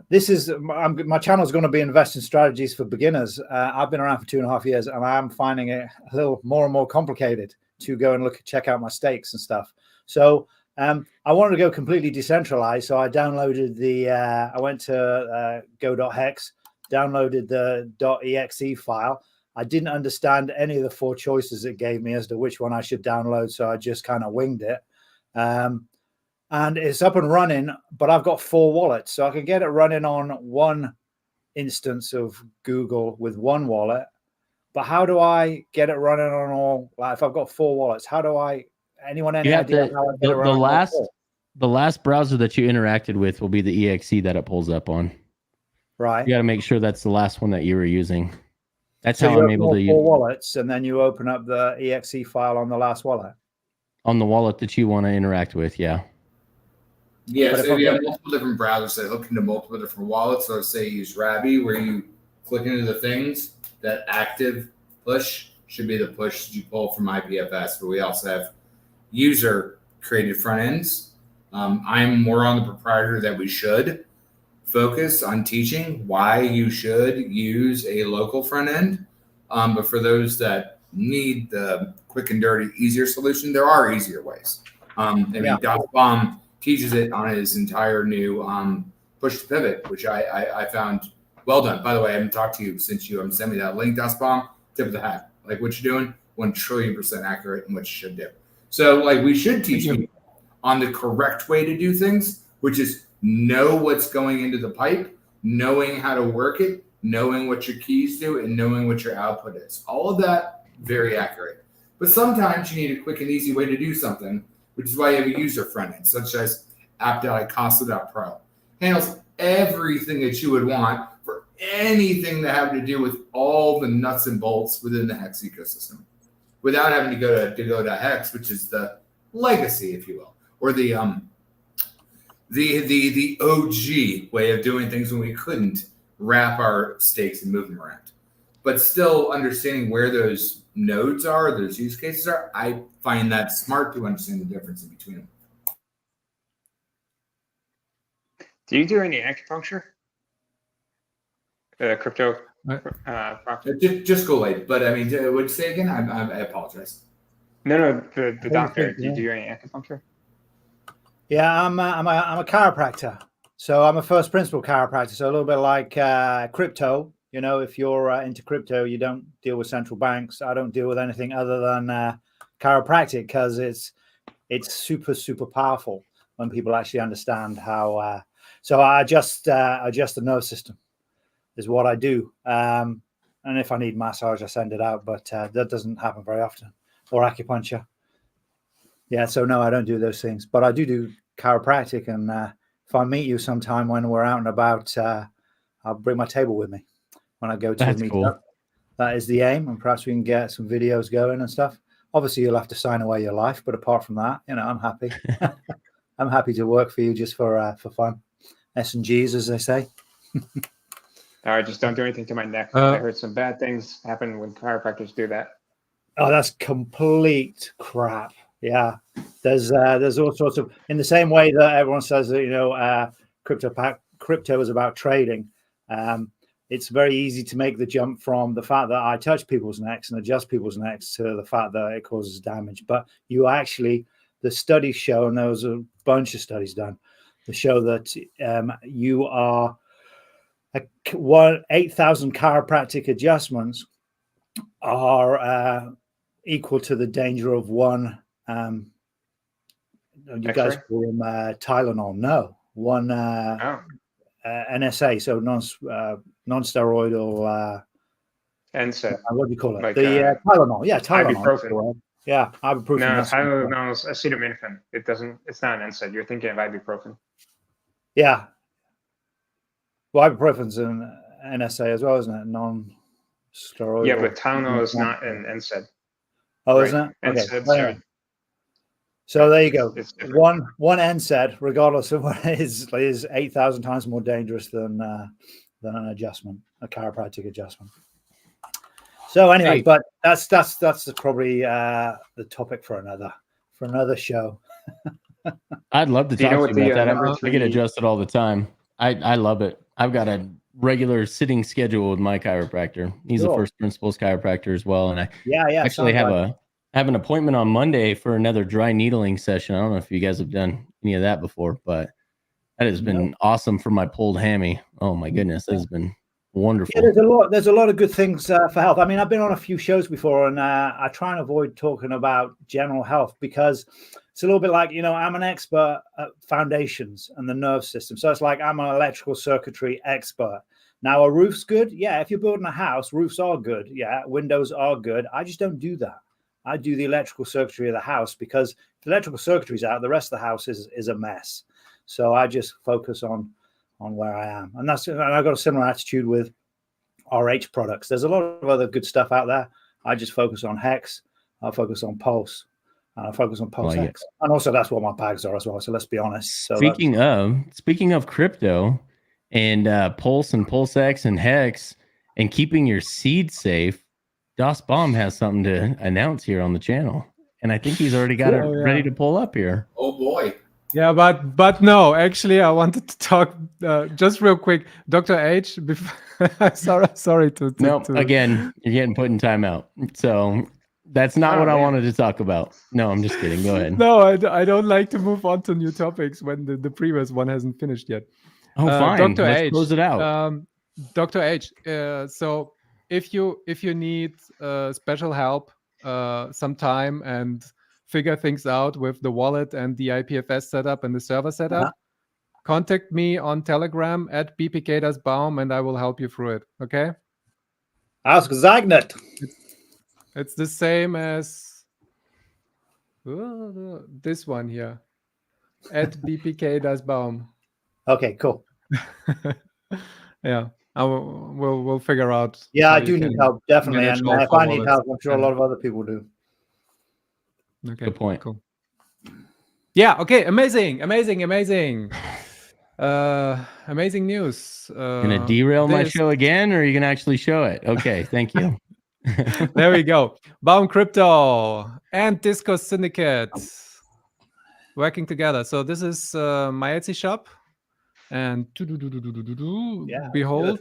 Speaker 7: this is my channel is going to be investing strategies for beginners. I've been around for 2.5 years, and I'm finding it a little more and more complicated to go and check out my stakes and stuff. So I wanted to go completely decentralized. So I downloaded I went to go.hex, downloaded the .exe file. I didn't understand any of the 4 choices it gave me as to which one I should download. So I just kind of winged it. And it's up and running, but I've got 4 wallets. So I can get it running on one instance of Google with one wallet. But how do I get it running on all? Like, if I've got 4 wallets, how do I? Anyone any idea how I get it running?
Speaker 1: The last browser that you interacted with will be the exe that it pulls up on.
Speaker 7: Right.
Speaker 1: You got to make sure that's the last one that you were using. That's
Speaker 7: So
Speaker 1: how I'm able to use
Speaker 7: 4 wallets, and then you open up the exe file on the last wallet.
Speaker 1: on the wallet that you want to interact with. Yeah.
Speaker 6: Yeah,
Speaker 7: But
Speaker 6: so
Speaker 7: if
Speaker 6: you
Speaker 7: I'm
Speaker 6: have multiple different browsers that hook into multiple different wallets. So say you use Rabby, where you click into the things, that active push should be the push that you pull from IPFS, but we also have user created front ends. I'm more on the proprietor that we should focus on teaching why you should use a local front end. But for those that need the quick and dirty, easier solution, there are easier ways. DotBomb teaches it on his entire new push to pivot, which I found well done. By the way, I haven't talked to you since you sent me that link, DotBomb. Tip of the hat. Like what you're doing, 1,000,000,000% accurate in what you should do. So like we should teach people on the correct way to do things, which is know what's going into the pipe, knowing how to work it, knowing what your keys do, and knowing what your output is. All of that, very accurate. But sometimes you need a quick and easy way to do something, which is why you have a user front end, such as app.icosta.pro. Handles everything that you would want for anything that have to do with all the nuts and bolts within the Hex ecosystem, without having to go to Hex, which is the legacy, if you will, or the OG way of doing things when we couldn't wrap our stakes and move them around. But still understanding where those nodes are, those use cases are, I find that smart to understand the difference in between them.
Speaker 5: Do you do any acupuncture? Crypto proctor?
Speaker 6: Just go late. But I mean, would you say again? I apologize.
Speaker 5: No, the doctor. Do you do any acupuncture?
Speaker 7: Yeah, I'm a chiropractor. So I'm a first principle chiropractor. So a little bit like crypto. You know, if you're into crypto, you don't deal with central banks. I don't deal with anything other than chiropractic because it's super powerful when people actually understand how. So I adjust the nerve system is what I do. And if I need massage, I send it out. But that doesn't happen very often. Or acupuncture. Yeah, so no, I don't do those things. But I do chiropractic. And if I meet you sometime when we're out and about, I'll bring my table with me when I go to a meetup. Cool. That is the aim. And perhaps we can get some videos going and stuff. Obviously, you'll have to sign away your life. But apart from that, you know, I'm happy. I'm happy to work for you just for fun. S&Gs, as they say.
Speaker 5: All right, just don't do anything to my neck. I heard some bad things happen when chiropractors do that.
Speaker 7: Oh, that's complete crap. Yeah, there's all sorts of, in the same way that everyone says that, you know, crypto is about trading. It's very easy to make the jump from the fact that I touch people's necks and adjust people's necks to the fact that it causes damage. But you actually, the studies show, and there was a bunch of studies done, to show that you are 8,000 chiropractic adjustments are equal to the danger of one. You guys call them Tylenol? No, one NSA, so non-steroidal.
Speaker 5: NSAID.
Speaker 7: What do you call it?
Speaker 5: Like,
Speaker 7: the Tylenol. Yeah, Tylenol.
Speaker 5: Ibuprofen.
Speaker 7: Yeah, ibuprofen.
Speaker 5: No, Tylenol is acetaminophen. It's not an NSAID. You're thinking of ibuprofen.
Speaker 7: Yeah. Well, ibuprofen's an NSA as well, isn't it? Non-steroidal.
Speaker 5: Yeah, but Tylenol is not an NSAID.
Speaker 7: Oh,
Speaker 5: right?
Speaker 7: isn't it? Okay.
Speaker 5: NSAIDs
Speaker 7: so there you go. One NSAID, regardless of what it is 8,000 times more dangerous than an adjustment, a chiropractic adjustment. So anyway, but that's probably the topic for another show.
Speaker 1: I'd love to talk to you about that. I get adjusted all the time. I love it. I've got a regular sitting schedule with my chiropractor. He's a first principles chiropractor as well, and I actually have an appointment on Monday for another dry needling session. I don't know if you guys have done any of that before, but that has been awesome for my pulled hammy. Oh my goodness, that has been wonderful.
Speaker 7: Yeah, there's a lot of good things for health. I mean, I've been on a few shows before, and I try and avoid talking about general health because it's a little bit like, you know, I'm an expert at foundations and the nerve system. So it's like I'm an electrical circuitry expert. Now, a roof's good. Yeah, if you're building a house, roofs are good. Yeah, windows are good. I just don't do that. I do the electrical circuitry of the house because if the electrical circuitry is out, the rest of the house is a mess. So I just focus on where I am. And I've got a similar attitude with RH products. There's a lot of other good stuff out there. I just focus on Hex. I focus on Pulse. And I focus on Pulse Hex. And also that's what my bags are as well. So let's be honest. So
Speaker 1: speaking of crypto and Pulse and Pulse X and Hex and keeping your seed safe, Das Bomb has something to announce here on the channel. And I think he's already got it ready to pull up here.
Speaker 6: Oh boy.
Speaker 2: Yeah, but no, actually, I wanted to talk just real quick. Dr. H, sorry to
Speaker 1: again, you're getting put in timeout. So that's not what I wanted to talk about. No, I'm just kidding. Go ahead.
Speaker 2: No, I don't like to move on to new topics when the previous one hasn't finished yet.
Speaker 1: Oh, fine.
Speaker 2: Dr.
Speaker 1: Let's
Speaker 2: H,
Speaker 1: close it out.
Speaker 2: Dr. H, so if you need special help sometime and figure things out with the wallet and the IPFS setup and the server setup, contact me on Telegram at bpk-baum and I will help you through it. Okay?
Speaker 7: Ausgezeichnet.
Speaker 2: It's the same as this one here at bpk-baum.
Speaker 7: Okay, cool.
Speaker 2: Yeah, we'll figure out.
Speaker 7: Yeah,
Speaker 2: how
Speaker 7: I
Speaker 2: you
Speaker 7: do
Speaker 2: can
Speaker 7: need help, definitely.
Speaker 2: manage
Speaker 7: And
Speaker 2: all
Speaker 7: if
Speaker 2: four
Speaker 7: I need
Speaker 2: wallets.
Speaker 7: help, I'm sure a lot of other people do.
Speaker 2: Okay,
Speaker 1: Good point.
Speaker 2: Cool. Yeah. Okay. Amazing. Amazing news.
Speaker 1: Gonna derail my
Speaker 2: this-
Speaker 1: show again, or are you gonna actually show it? Okay, thank you.
Speaker 2: There we go. Baum Crypto and Disco Syndicate working together. So this is my Etsy shop. And
Speaker 7: Yeah,
Speaker 2: behold,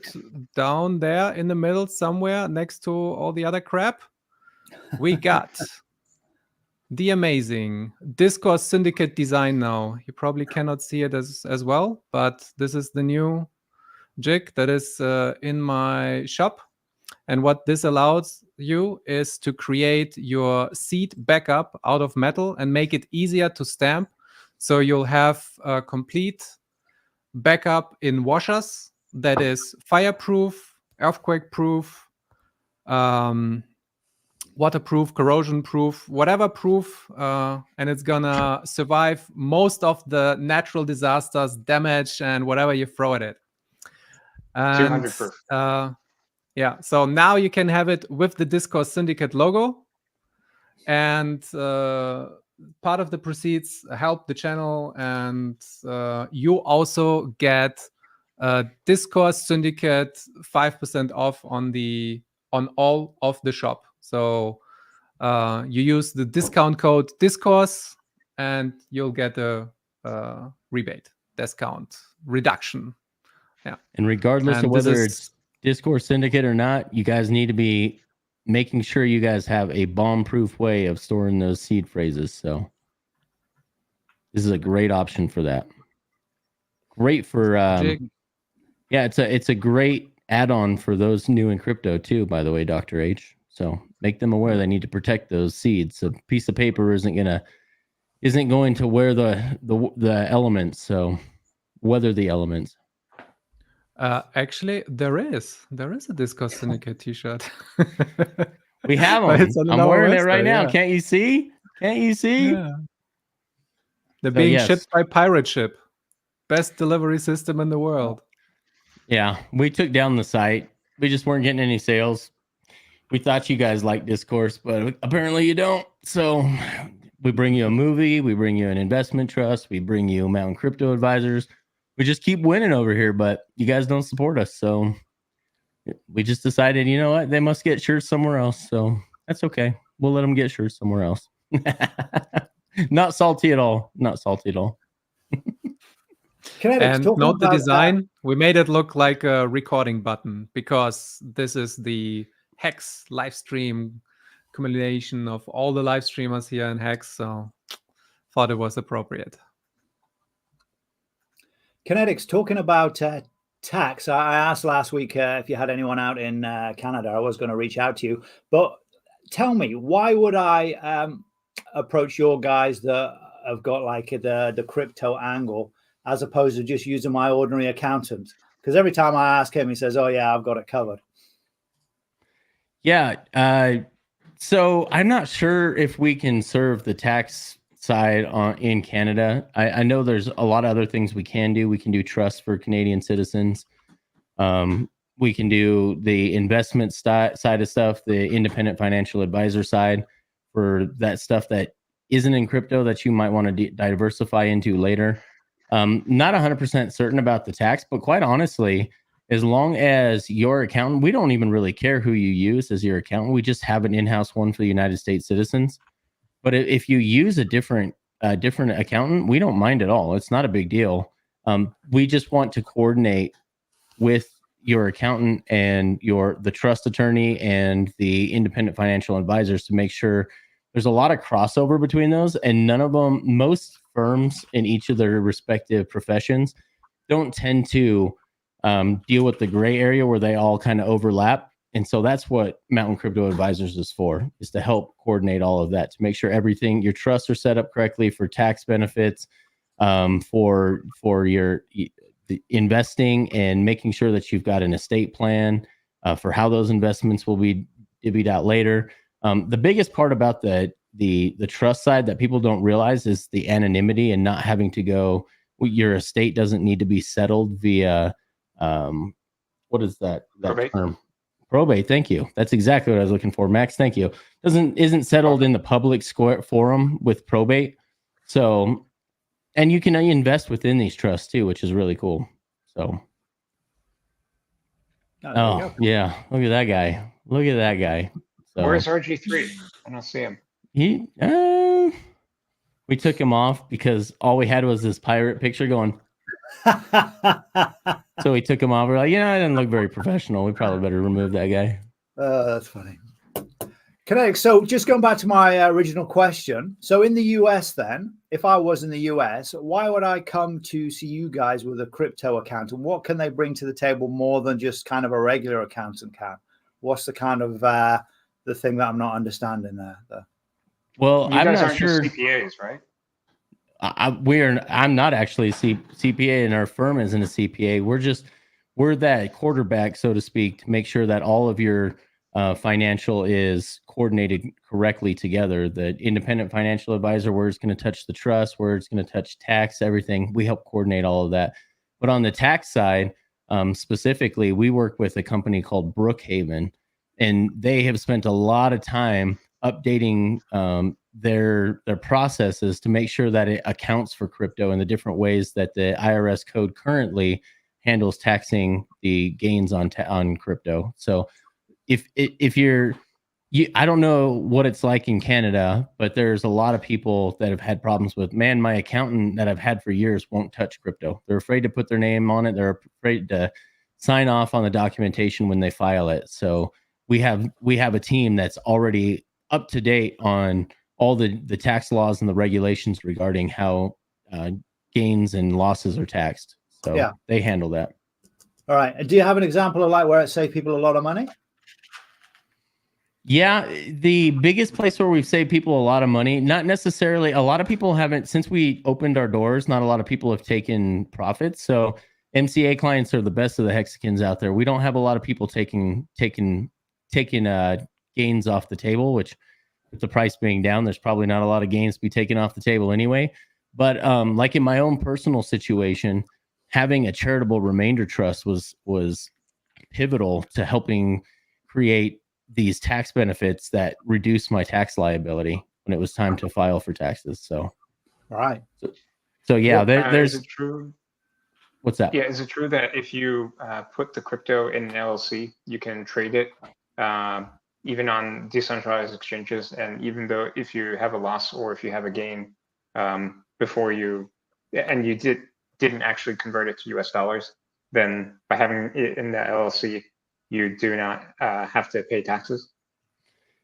Speaker 2: down there in the middle somewhere next to all the other crap, we got the amazing Discourse Syndicate design now. You probably cannot see it as well, but this is the new jig that is in my shop. And what this allows you is to create your seed backup out of metal and make it easier to stamp. So you'll have a complete backup in washers that is fireproof, earthquake-proof, waterproof, corrosion-proof, whatever proof, and it's gonna survive most of the natural disasters, damage, and whatever you throw at it. And,
Speaker 5: 200 proof.
Speaker 2: Yeah, so now you can have it with the Discourse Syndicate logo, and part of the proceeds help the channel, and you also get Discourse Syndicate 5% off on all of the shop. So you use the discount code Discourse, and you'll get a rebate, discount reduction. Yeah,
Speaker 1: And regardless
Speaker 2: And
Speaker 1: of
Speaker 2: this
Speaker 1: whether
Speaker 2: is-
Speaker 1: it's Discord Syndicate or not, you guys need to be making sure you guys have a bomb-proof way of storing those seed phrases. So this is a great option for that. Great for
Speaker 2: Jig.
Speaker 1: yeah, it's a great add-on for those new in crypto too, by the way, Dr. H. So make them aware they need to protect those seeds. A piece of paper isn't going to wear the elements, so weather the elements.
Speaker 2: Actually, there is a Discourse Syndicate t-shirt.
Speaker 1: We have
Speaker 2: But
Speaker 1: them.
Speaker 2: it's on
Speaker 1: I'm
Speaker 2: our
Speaker 1: wearing it right
Speaker 2: website,
Speaker 1: now.
Speaker 2: yeah.
Speaker 1: Can't you see? Can't you see?
Speaker 2: Yeah. They're
Speaker 1: So,
Speaker 2: being
Speaker 1: yes.
Speaker 2: shipped by Pirate Ship. Best delivery system in the world.
Speaker 1: Yeah, we took down the site. We just weren't getting any sales. We thought you guys liked Discourse, but apparently you don't. So we bring you a movie, we bring you an investment trust, we bring you Mountain Crypto Advisors. We just keep winning over here, but you guys don't support us. So we just decided, you know what? They must get shirts somewhere else. So that's okay. We'll let them get shirts somewhere else. Not salty at all. Not salty at all.
Speaker 7: Kinetics,
Speaker 2: And
Speaker 7: talking
Speaker 2: note the
Speaker 7: about,
Speaker 2: design. We made it look like a recording button because this is the Hex live stream combination of all the live streamers here in Hex. So thought it was appropriate.
Speaker 7: Kinetics, talking about tax. I asked last week if you had anyone out in Canada. I was going to reach out to you, but tell me, why would I approach your guys that have got like the crypto angle as opposed to just using my ordinary accountant? Because every time I ask him, he says, "Oh yeah, I've got it covered."
Speaker 1: Yeah. So I'm not sure if we can serve the tax side in Canada. I know there's a lot of other things we can do. We can do trusts for Canadian citizens. We can do the investment side of stuff, the independent financial advisor side for that stuff that isn't in crypto that you might want to diversify into later. Not 100% certain about the tax, but quite honestly, as long as your accountant, we don't even really care who you use as your accountant. We just have an in-house one for the United States citizens. But if you use a different accountant, we don't mind at all. It's not a big deal. We just want to coordinate with your accountant and the trust attorney and the independent financial advisors to make sure there's a lot of crossover between those, and most firms in each of their respective professions don't tend to deal with the gray area where they all kind of overlap. And so that's what Mountain Crypto Advisors is for, is to help coordinate all of that, to make sure everything, your trusts are set up correctly for tax benefits, for your the investing, and making sure that you've got an estate plan for how those investments will be divvied out later. The biggest part about the trust side that people don't realize is the anonymity and not having to go. Your estate doesn't need to be settled via what is that
Speaker 5: Probate.
Speaker 1: term? Probate. Thank you. That's exactly what I was looking for, Max. Thank you. Isn't settled in the public square forum with probate. So, and you can invest within these trusts too, which is really cool. So, oh yeah, look at that guy. Look at that guy. So,
Speaker 5: Where's RG3? I don't see him.
Speaker 1: We took him off because all we had was this pirate picture going. So we took him off. We're like, it didn't look very professional. We probably better remove that guy.
Speaker 7: That's funny. Kinetic, so just going back to my original question. So in the US then, if I was in the US, why would I come to see you guys with a crypto account? And what can they bring to the table more than just kind of a regular accountant can? What's the kind of the thing that I'm not understanding there?
Speaker 1: Well,
Speaker 5: You
Speaker 1: I'm
Speaker 5: guys
Speaker 1: not
Speaker 5: aren't
Speaker 1: sure.
Speaker 5: just CPAs, right?
Speaker 1: I'm not actually a CPA, and our firm isn't a CPA. We're that quarterback, so to speak, to make sure that all of your financial is coordinated correctly together. The independent financial advisor, where it's going to touch the trust, where it's going to touch tax, everything. We help coordinate all of that. But on the tax side, specifically, we work with a company called Brookhaven, and they have spent a lot of time updating their processes to make sure that it accounts for crypto in the different ways that the IRS code currently handles taxing the gains on crypto. So if I don't know what it's like in Canada, but there's a lot of people that have had problems with, my accountant that I've had for years won't touch crypto. They're afraid to put their name on it. They're afraid to sign off on the documentation when they file it. So we have a team that's already up to date on all the tax laws and the regulations regarding how gains and losses are taxed. So yeah, they handle that.
Speaker 7: All right. And do you have an example of like where it saved people a lot of money?
Speaker 1: Yeah, the biggest place where we've saved people a lot of money, not necessarily, a lot of people haven't, since we opened our doors, not a lot of people have taken profits. So MCA clients are the best of the Hexicans out there. We don't have a lot of people taking gains off the table, which with the price being down, there's probably not a lot of gains to be taken off the table anyway. But like in my own personal situation, having a charitable remainder trust was pivotal to helping create these tax benefits that reduce my tax liability when it was time to file for taxes. So,
Speaker 7: all right.
Speaker 1: So yeah, there's.
Speaker 5: Is it true?
Speaker 1: What's that?
Speaker 5: Yeah, is it true that if you put the crypto in an LLC, you can trade it even on decentralized exchanges? And even though if you have a loss or if you have a gain before you, and you didn't actually convert it to US dollars, then by having it in the LLC, you do not have to pay taxes?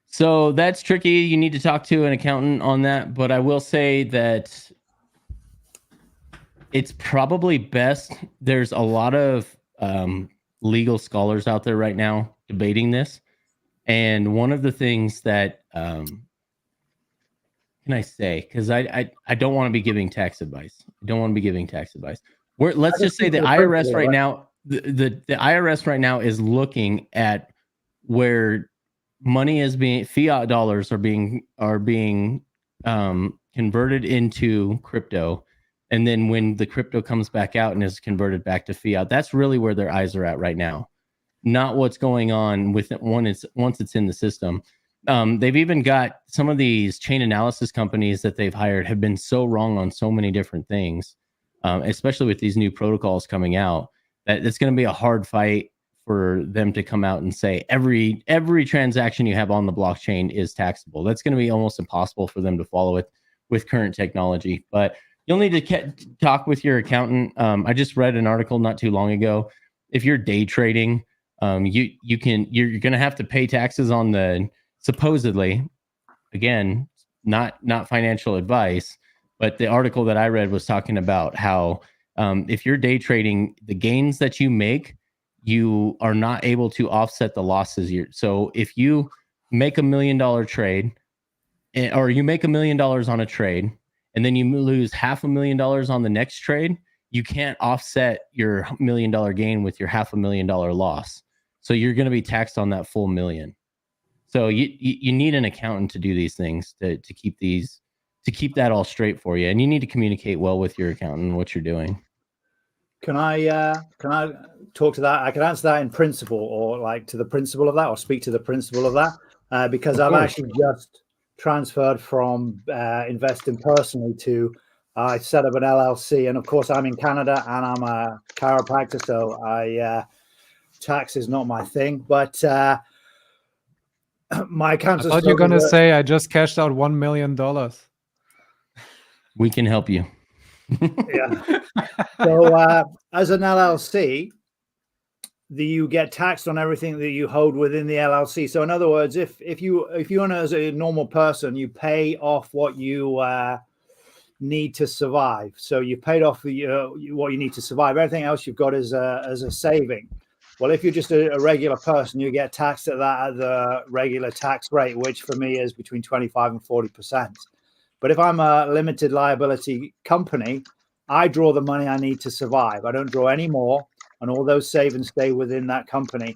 Speaker 1: So that's tricky. You need to talk to an accountant on that. But I will say that it's probably best. There's a lot of legal scholars out there right now debating this. And one of the things that, can I say, because I don't want to be giving tax advice. Let's just say the IRS right now, the IRS right now is looking at where money is being, fiat dollars are being converted into crypto. And then when the crypto comes back out and is converted back to fiat, that's really where their eyes are at right now. Not what's going on with it once it's in the system. They've even got some of these chain analysis companies that they've hired have been so wrong on so many different things, especially with these new protocols coming out, that it's going to be a hard fight for them to come out and say every transaction you have on the blockchain is taxable. That's going to be almost impossible for them to follow it with current technology. But you'll need to talk with your accountant. I just read an article not too long ago. If you're day trading, you're going to have to pay taxes on the, supposedly, again, not financial advice, but the article that I read was talking about how if you're day trading, the gains that you make you are not able to offset the losses. So if you make $1 million trade, or you make $1 million on a trade, and then you lose $500,000 on the next trade, you can't offset your $1 million gain with your $500,000 loss. So you're going to be taxed on that full $1 million. So you need an accountant to do these things to keep that all straight for you, and you need to communicate well with your accountant what you're doing.
Speaker 7: Can I talk to that? I can answer that in principle, or like to the principle of that, or speak to the principle of that, because I've actually just transferred from investing personally to I set up an LLC, and of course I'm in Canada and I'm a chiropractor, so tax is not my thing. But my accountant.
Speaker 2: I thought you were gonna say I just cashed out $1 million.
Speaker 1: We can help you.
Speaker 7: Yeah. So as an LLC, you get taxed on everything that you hold within the LLC. So in other words, if you own as a normal person, you pay off what you need to survive. So you paid off what you need to survive. Everything else you've got as a saving. Well, if you're just a regular person, you get taxed at the regular tax rate, which for me is between 25 and 40%. But if I'm a limited liability company, I draw the money I need to survive. I don't draw any more, and all those savings stay within that company.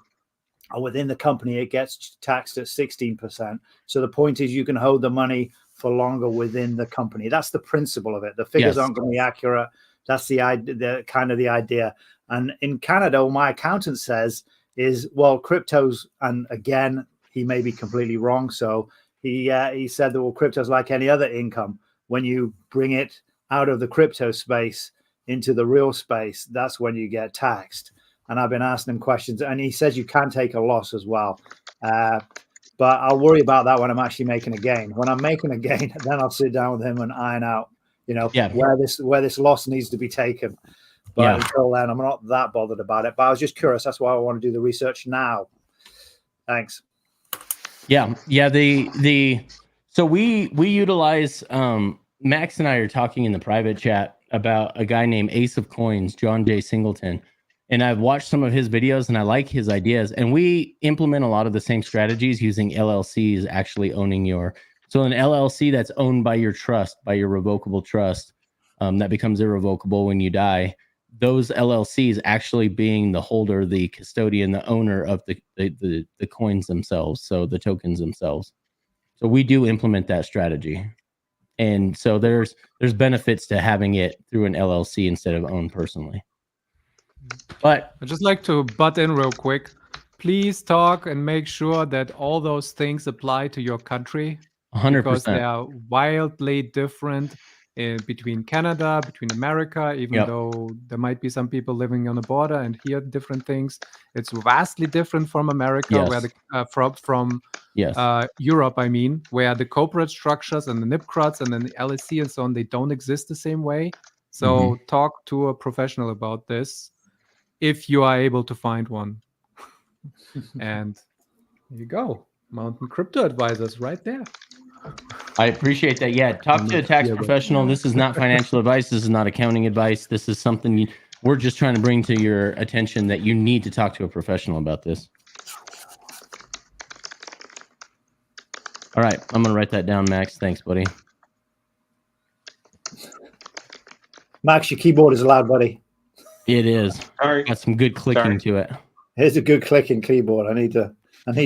Speaker 7: Or within the company, it gets taxed at 16%. So the point is you can hold the money for longer within the company. That's the principle of it. The figures aren't going to be accurate. That's the kind of the idea. And in Canada, what my accountant says is, well, cryptos, and again, he may be completely wrong. So he said that, well, crypto's like any other income. When you bring it out of the crypto space into the real space, that's when you get taxed. And I've been asking him questions, and he says you can take a loss as well. But I'll worry about that when I'm actually making a gain. When I'm making a gain, then I'll sit down with him and iron out, where this loss needs to be taken. But until then, I'm not that bothered about it. But I was just curious. That's why I want to do the research now. Thanks.
Speaker 1: Yeah. So we utilize Max and I are talking in the private chat about a guy named Ace of Coins, John J. Singleton. And I've watched some of his videos and I like his ideas. And we implement a lot of the same strategies using LLCs actually owning so an LLC that's owned by your trust, by your revocable trust, that becomes irrevocable when you die. Those LLCs actually being the holder, the custodian, the owner of the coins themselves. So the tokens themselves. So we do implement that strategy. And so there's benefits to having it through an LLC instead of owned personally. But
Speaker 2: I'd just like to butt in real quick. Please talk and make sure that all those things apply to your country.
Speaker 1: 100%.
Speaker 2: Because they are wildly different between Canada, between America, even though there might be some people living on the border and hear different things. It's vastly different from America, where from Europe, I mean, where the corporate structures and the NIPCRUTs and then the LSC and so on, they don't exist the same way. So talk to a professional about this if you are able to find one. And there you go. Mountain Crypto Advisors right there.
Speaker 1: I appreciate that. Yeah, talk to a tax professional. This is not financial advice. This is not accounting advice. This is something we're just trying to bring to your attention, that you need to talk to a professional about this. All right, I'm going to write that down, Max. Thanks, buddy.
Speaker 7: Max, your keyboard is loud, buddy.
Speaker 1: It is. Got some good clicking to it.
Speaker 7: Here's a good clicking keyboard. I need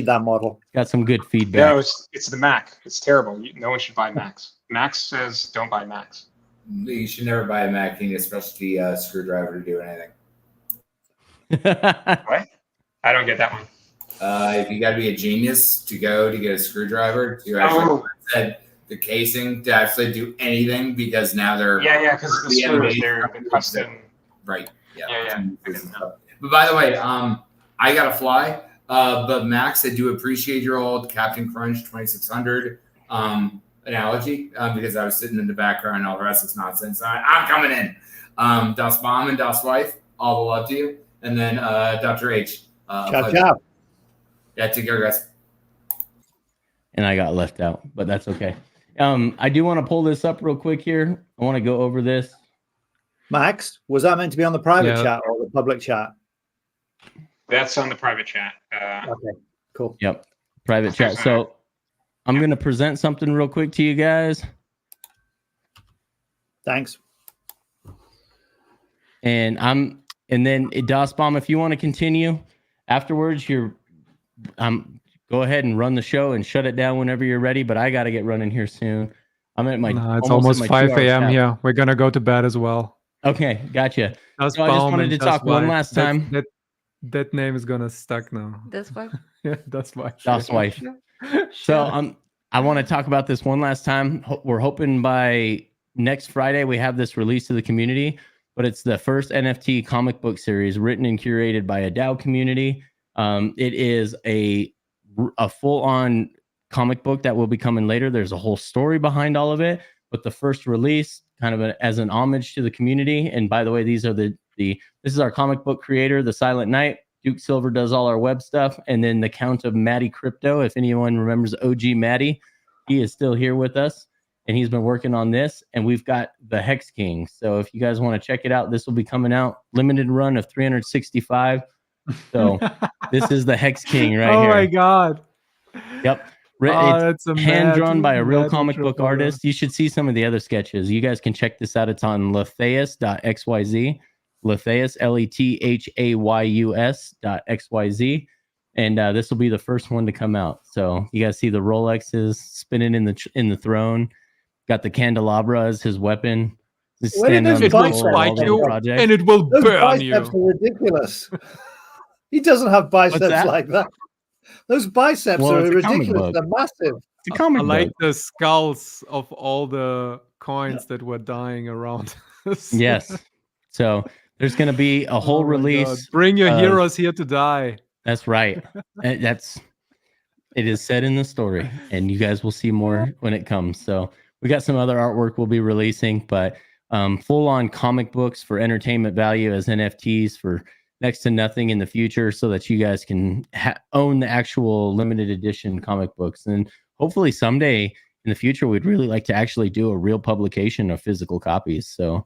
Speaker 7: that model.
Speaker 1: Got some good feedback.
Speaker 5: No, it's the Mac. It's terrible. No one should buy Macs. Max says don't buy Macs.
Speaker 6: You should never buy a Mac. You need a specialty screwdriver to do anything.
Speaker 5: What? I don't get that one.
Speaker 6: If you got to be a genius to get a screwdriver to actually set the casing to actually do anything, because now they're
Speaker 5: because the screws they're custom.
Speaker 6: Right.
Speaker 5: Yeah.
Speaker 6: But by the way, I gotta fly. But Max, I do appreciate your old Captain Crunch 2600 analogy, because I was sitting in the background and all the rest of this nonsense. I'm coming in. Das Mom and Das Wife, all the love to you. And then Dr. H.
Speaker 7: Ciao.
Speaker 6: Yeah, take care, guys.
Speaker 1: And I got left out, but that's okay. I do want to pull this up real quick here. I want to go over this.
Speaker 7: Max, was that meant to be on the private chat or the public chat?
Speaker 5: That's on the private chat.
Speaker 7: Okay, cool.
Speaker 1: Yep. Private chat. So I'm going to present something real quick to you guys.
Speaker 7: Thanks.
Speaker 1: And then DOS Bomb, if you want to continue afterwards, go ahead and run the show and shut it down whenever you're ready. But I got to get running here soon. I'm at my.
Speaker 2: No, it's
Speaker 1: almost
Speaker 2: almost
Speaker 1: at my
Speaker 2: 5
Speaker 1: 2-hour
Speaker 2: a.m.
Speaker 1: tap.
Speaker 2: here. We're gonna go to bed as well.
Speaker 1: Okay, gotcha.
Speaker 2: DOS
Speaker 1: So I just
Speaker 2: Bomb
Speaker 1: wanted
Speaker 2: and
Speaker 1: to
Speaker 2: DOS
Speaker 1: talk one
Speaker 2: Wife.
Speaker 1: last time.
Speaker 2: That name is gonna stuck now.
Speaker 3: That's why.
Speaker 2: Yeah, that's why.
Speaker 1: DOS Wife. So I want to talk about this one last time. We're hoping by next Friday we have this released to the community, but it's the first NFT comic book series written and curated by a DAO community. It is a full-on comic book that will be coming later. There's a whole story behind all of it, but the first release kind of as an homage to the community. And by the way, these are this is our comic book creator, the Silent Knight. Duke Silver does all our web stuff, and then the Count of Matty Crypto. If anyone remembers OG Matty, he is still here with us, and he's been working on this. And we've got the Hex King. So if you guys want to check it out, this will be coming out limited run of 365. So this is the Hex King right here.
Speaker 2: Oh my god.
Speaker 1: Yep.
Speaker 2: It's
Speaker 1: It's hand drawn by a real comic book artist. You should see some of the other sketches. You guys can check this out. It's on letheus.xyz. Letheus, LETHAYUS.xyz. And this will be the first one to come out. So you guys see the Rolexes spinning in the throne. Got the candelabra as his weapon.
Speaker 2: It will spike you and it will burn you.
Speaker 7: Biceps are ridiculous. He doesn't have biceps like that. Those biceps are ridiculous. They're massive.
Speaker 1: It's a comic
Speaker 2: I like
Speaker 1: book.
Speaker 2: the skulls of all the coins that were dying around.
Speaker 1: Yes. So there's going to be a whole release.
Speaker 2: God. Bring your heroes here to die.
Speaker 1: That's right. It is said in the story, and you guys will see more when it comes. So we got some other artwork we'll be releasing, but full-on comic books for entertainment value as NFTs for next to nothing in the future, so that you guys can own the actual limited edition comic books. And hopefully someday in the future, we'd really like to actually do a real publication of physical copies. So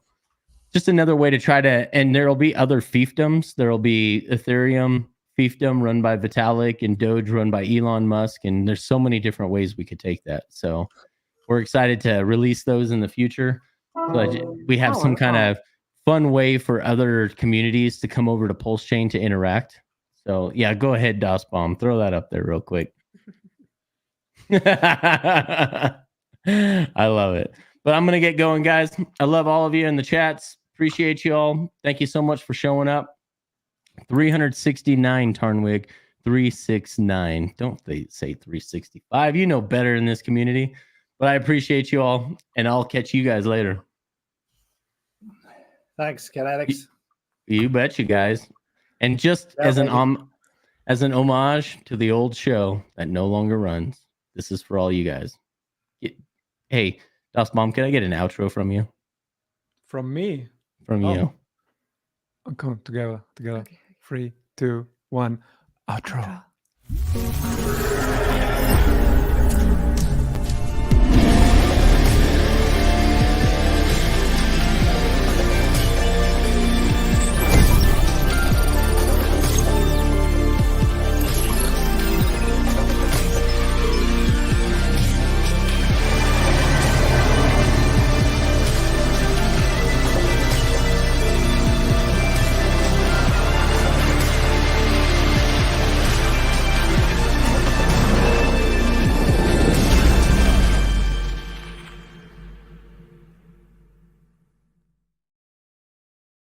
Speaker 1: just another way to try to, and there'll be other fiefdoms. There'll be Ethereum fiefdom run by Vitalik and Doge run by Elon Musk. And there's so many different ways we could take that. So we're excited to release those in the future. So we have some kind of fun way for other communities to come over to Pulse Chain to interact. So yeah, go ahead, DOS Bomb. Throw that up there real quick. I love it. But I'm going to get going, guys. I love all of you in the chats. Appreciate you all. Thank you so much for showing up. 369 Tarnwig, 369. Don't they say 365? You know better in this community. But I appreciate you all, and I'll catch you guys later.
Speaker 7: Thanks, Kinetics.
Speaker 1: You bet you guys. And just as an homage to the old show that no longer runs, this is for all you guys. Hey, DOS Bomb, can I get an outro from you?
Speaker 2: From me?
Speaker 1: From you.
Speaker 2: I'm coming together. Okay. 3, 2, 1. Outro.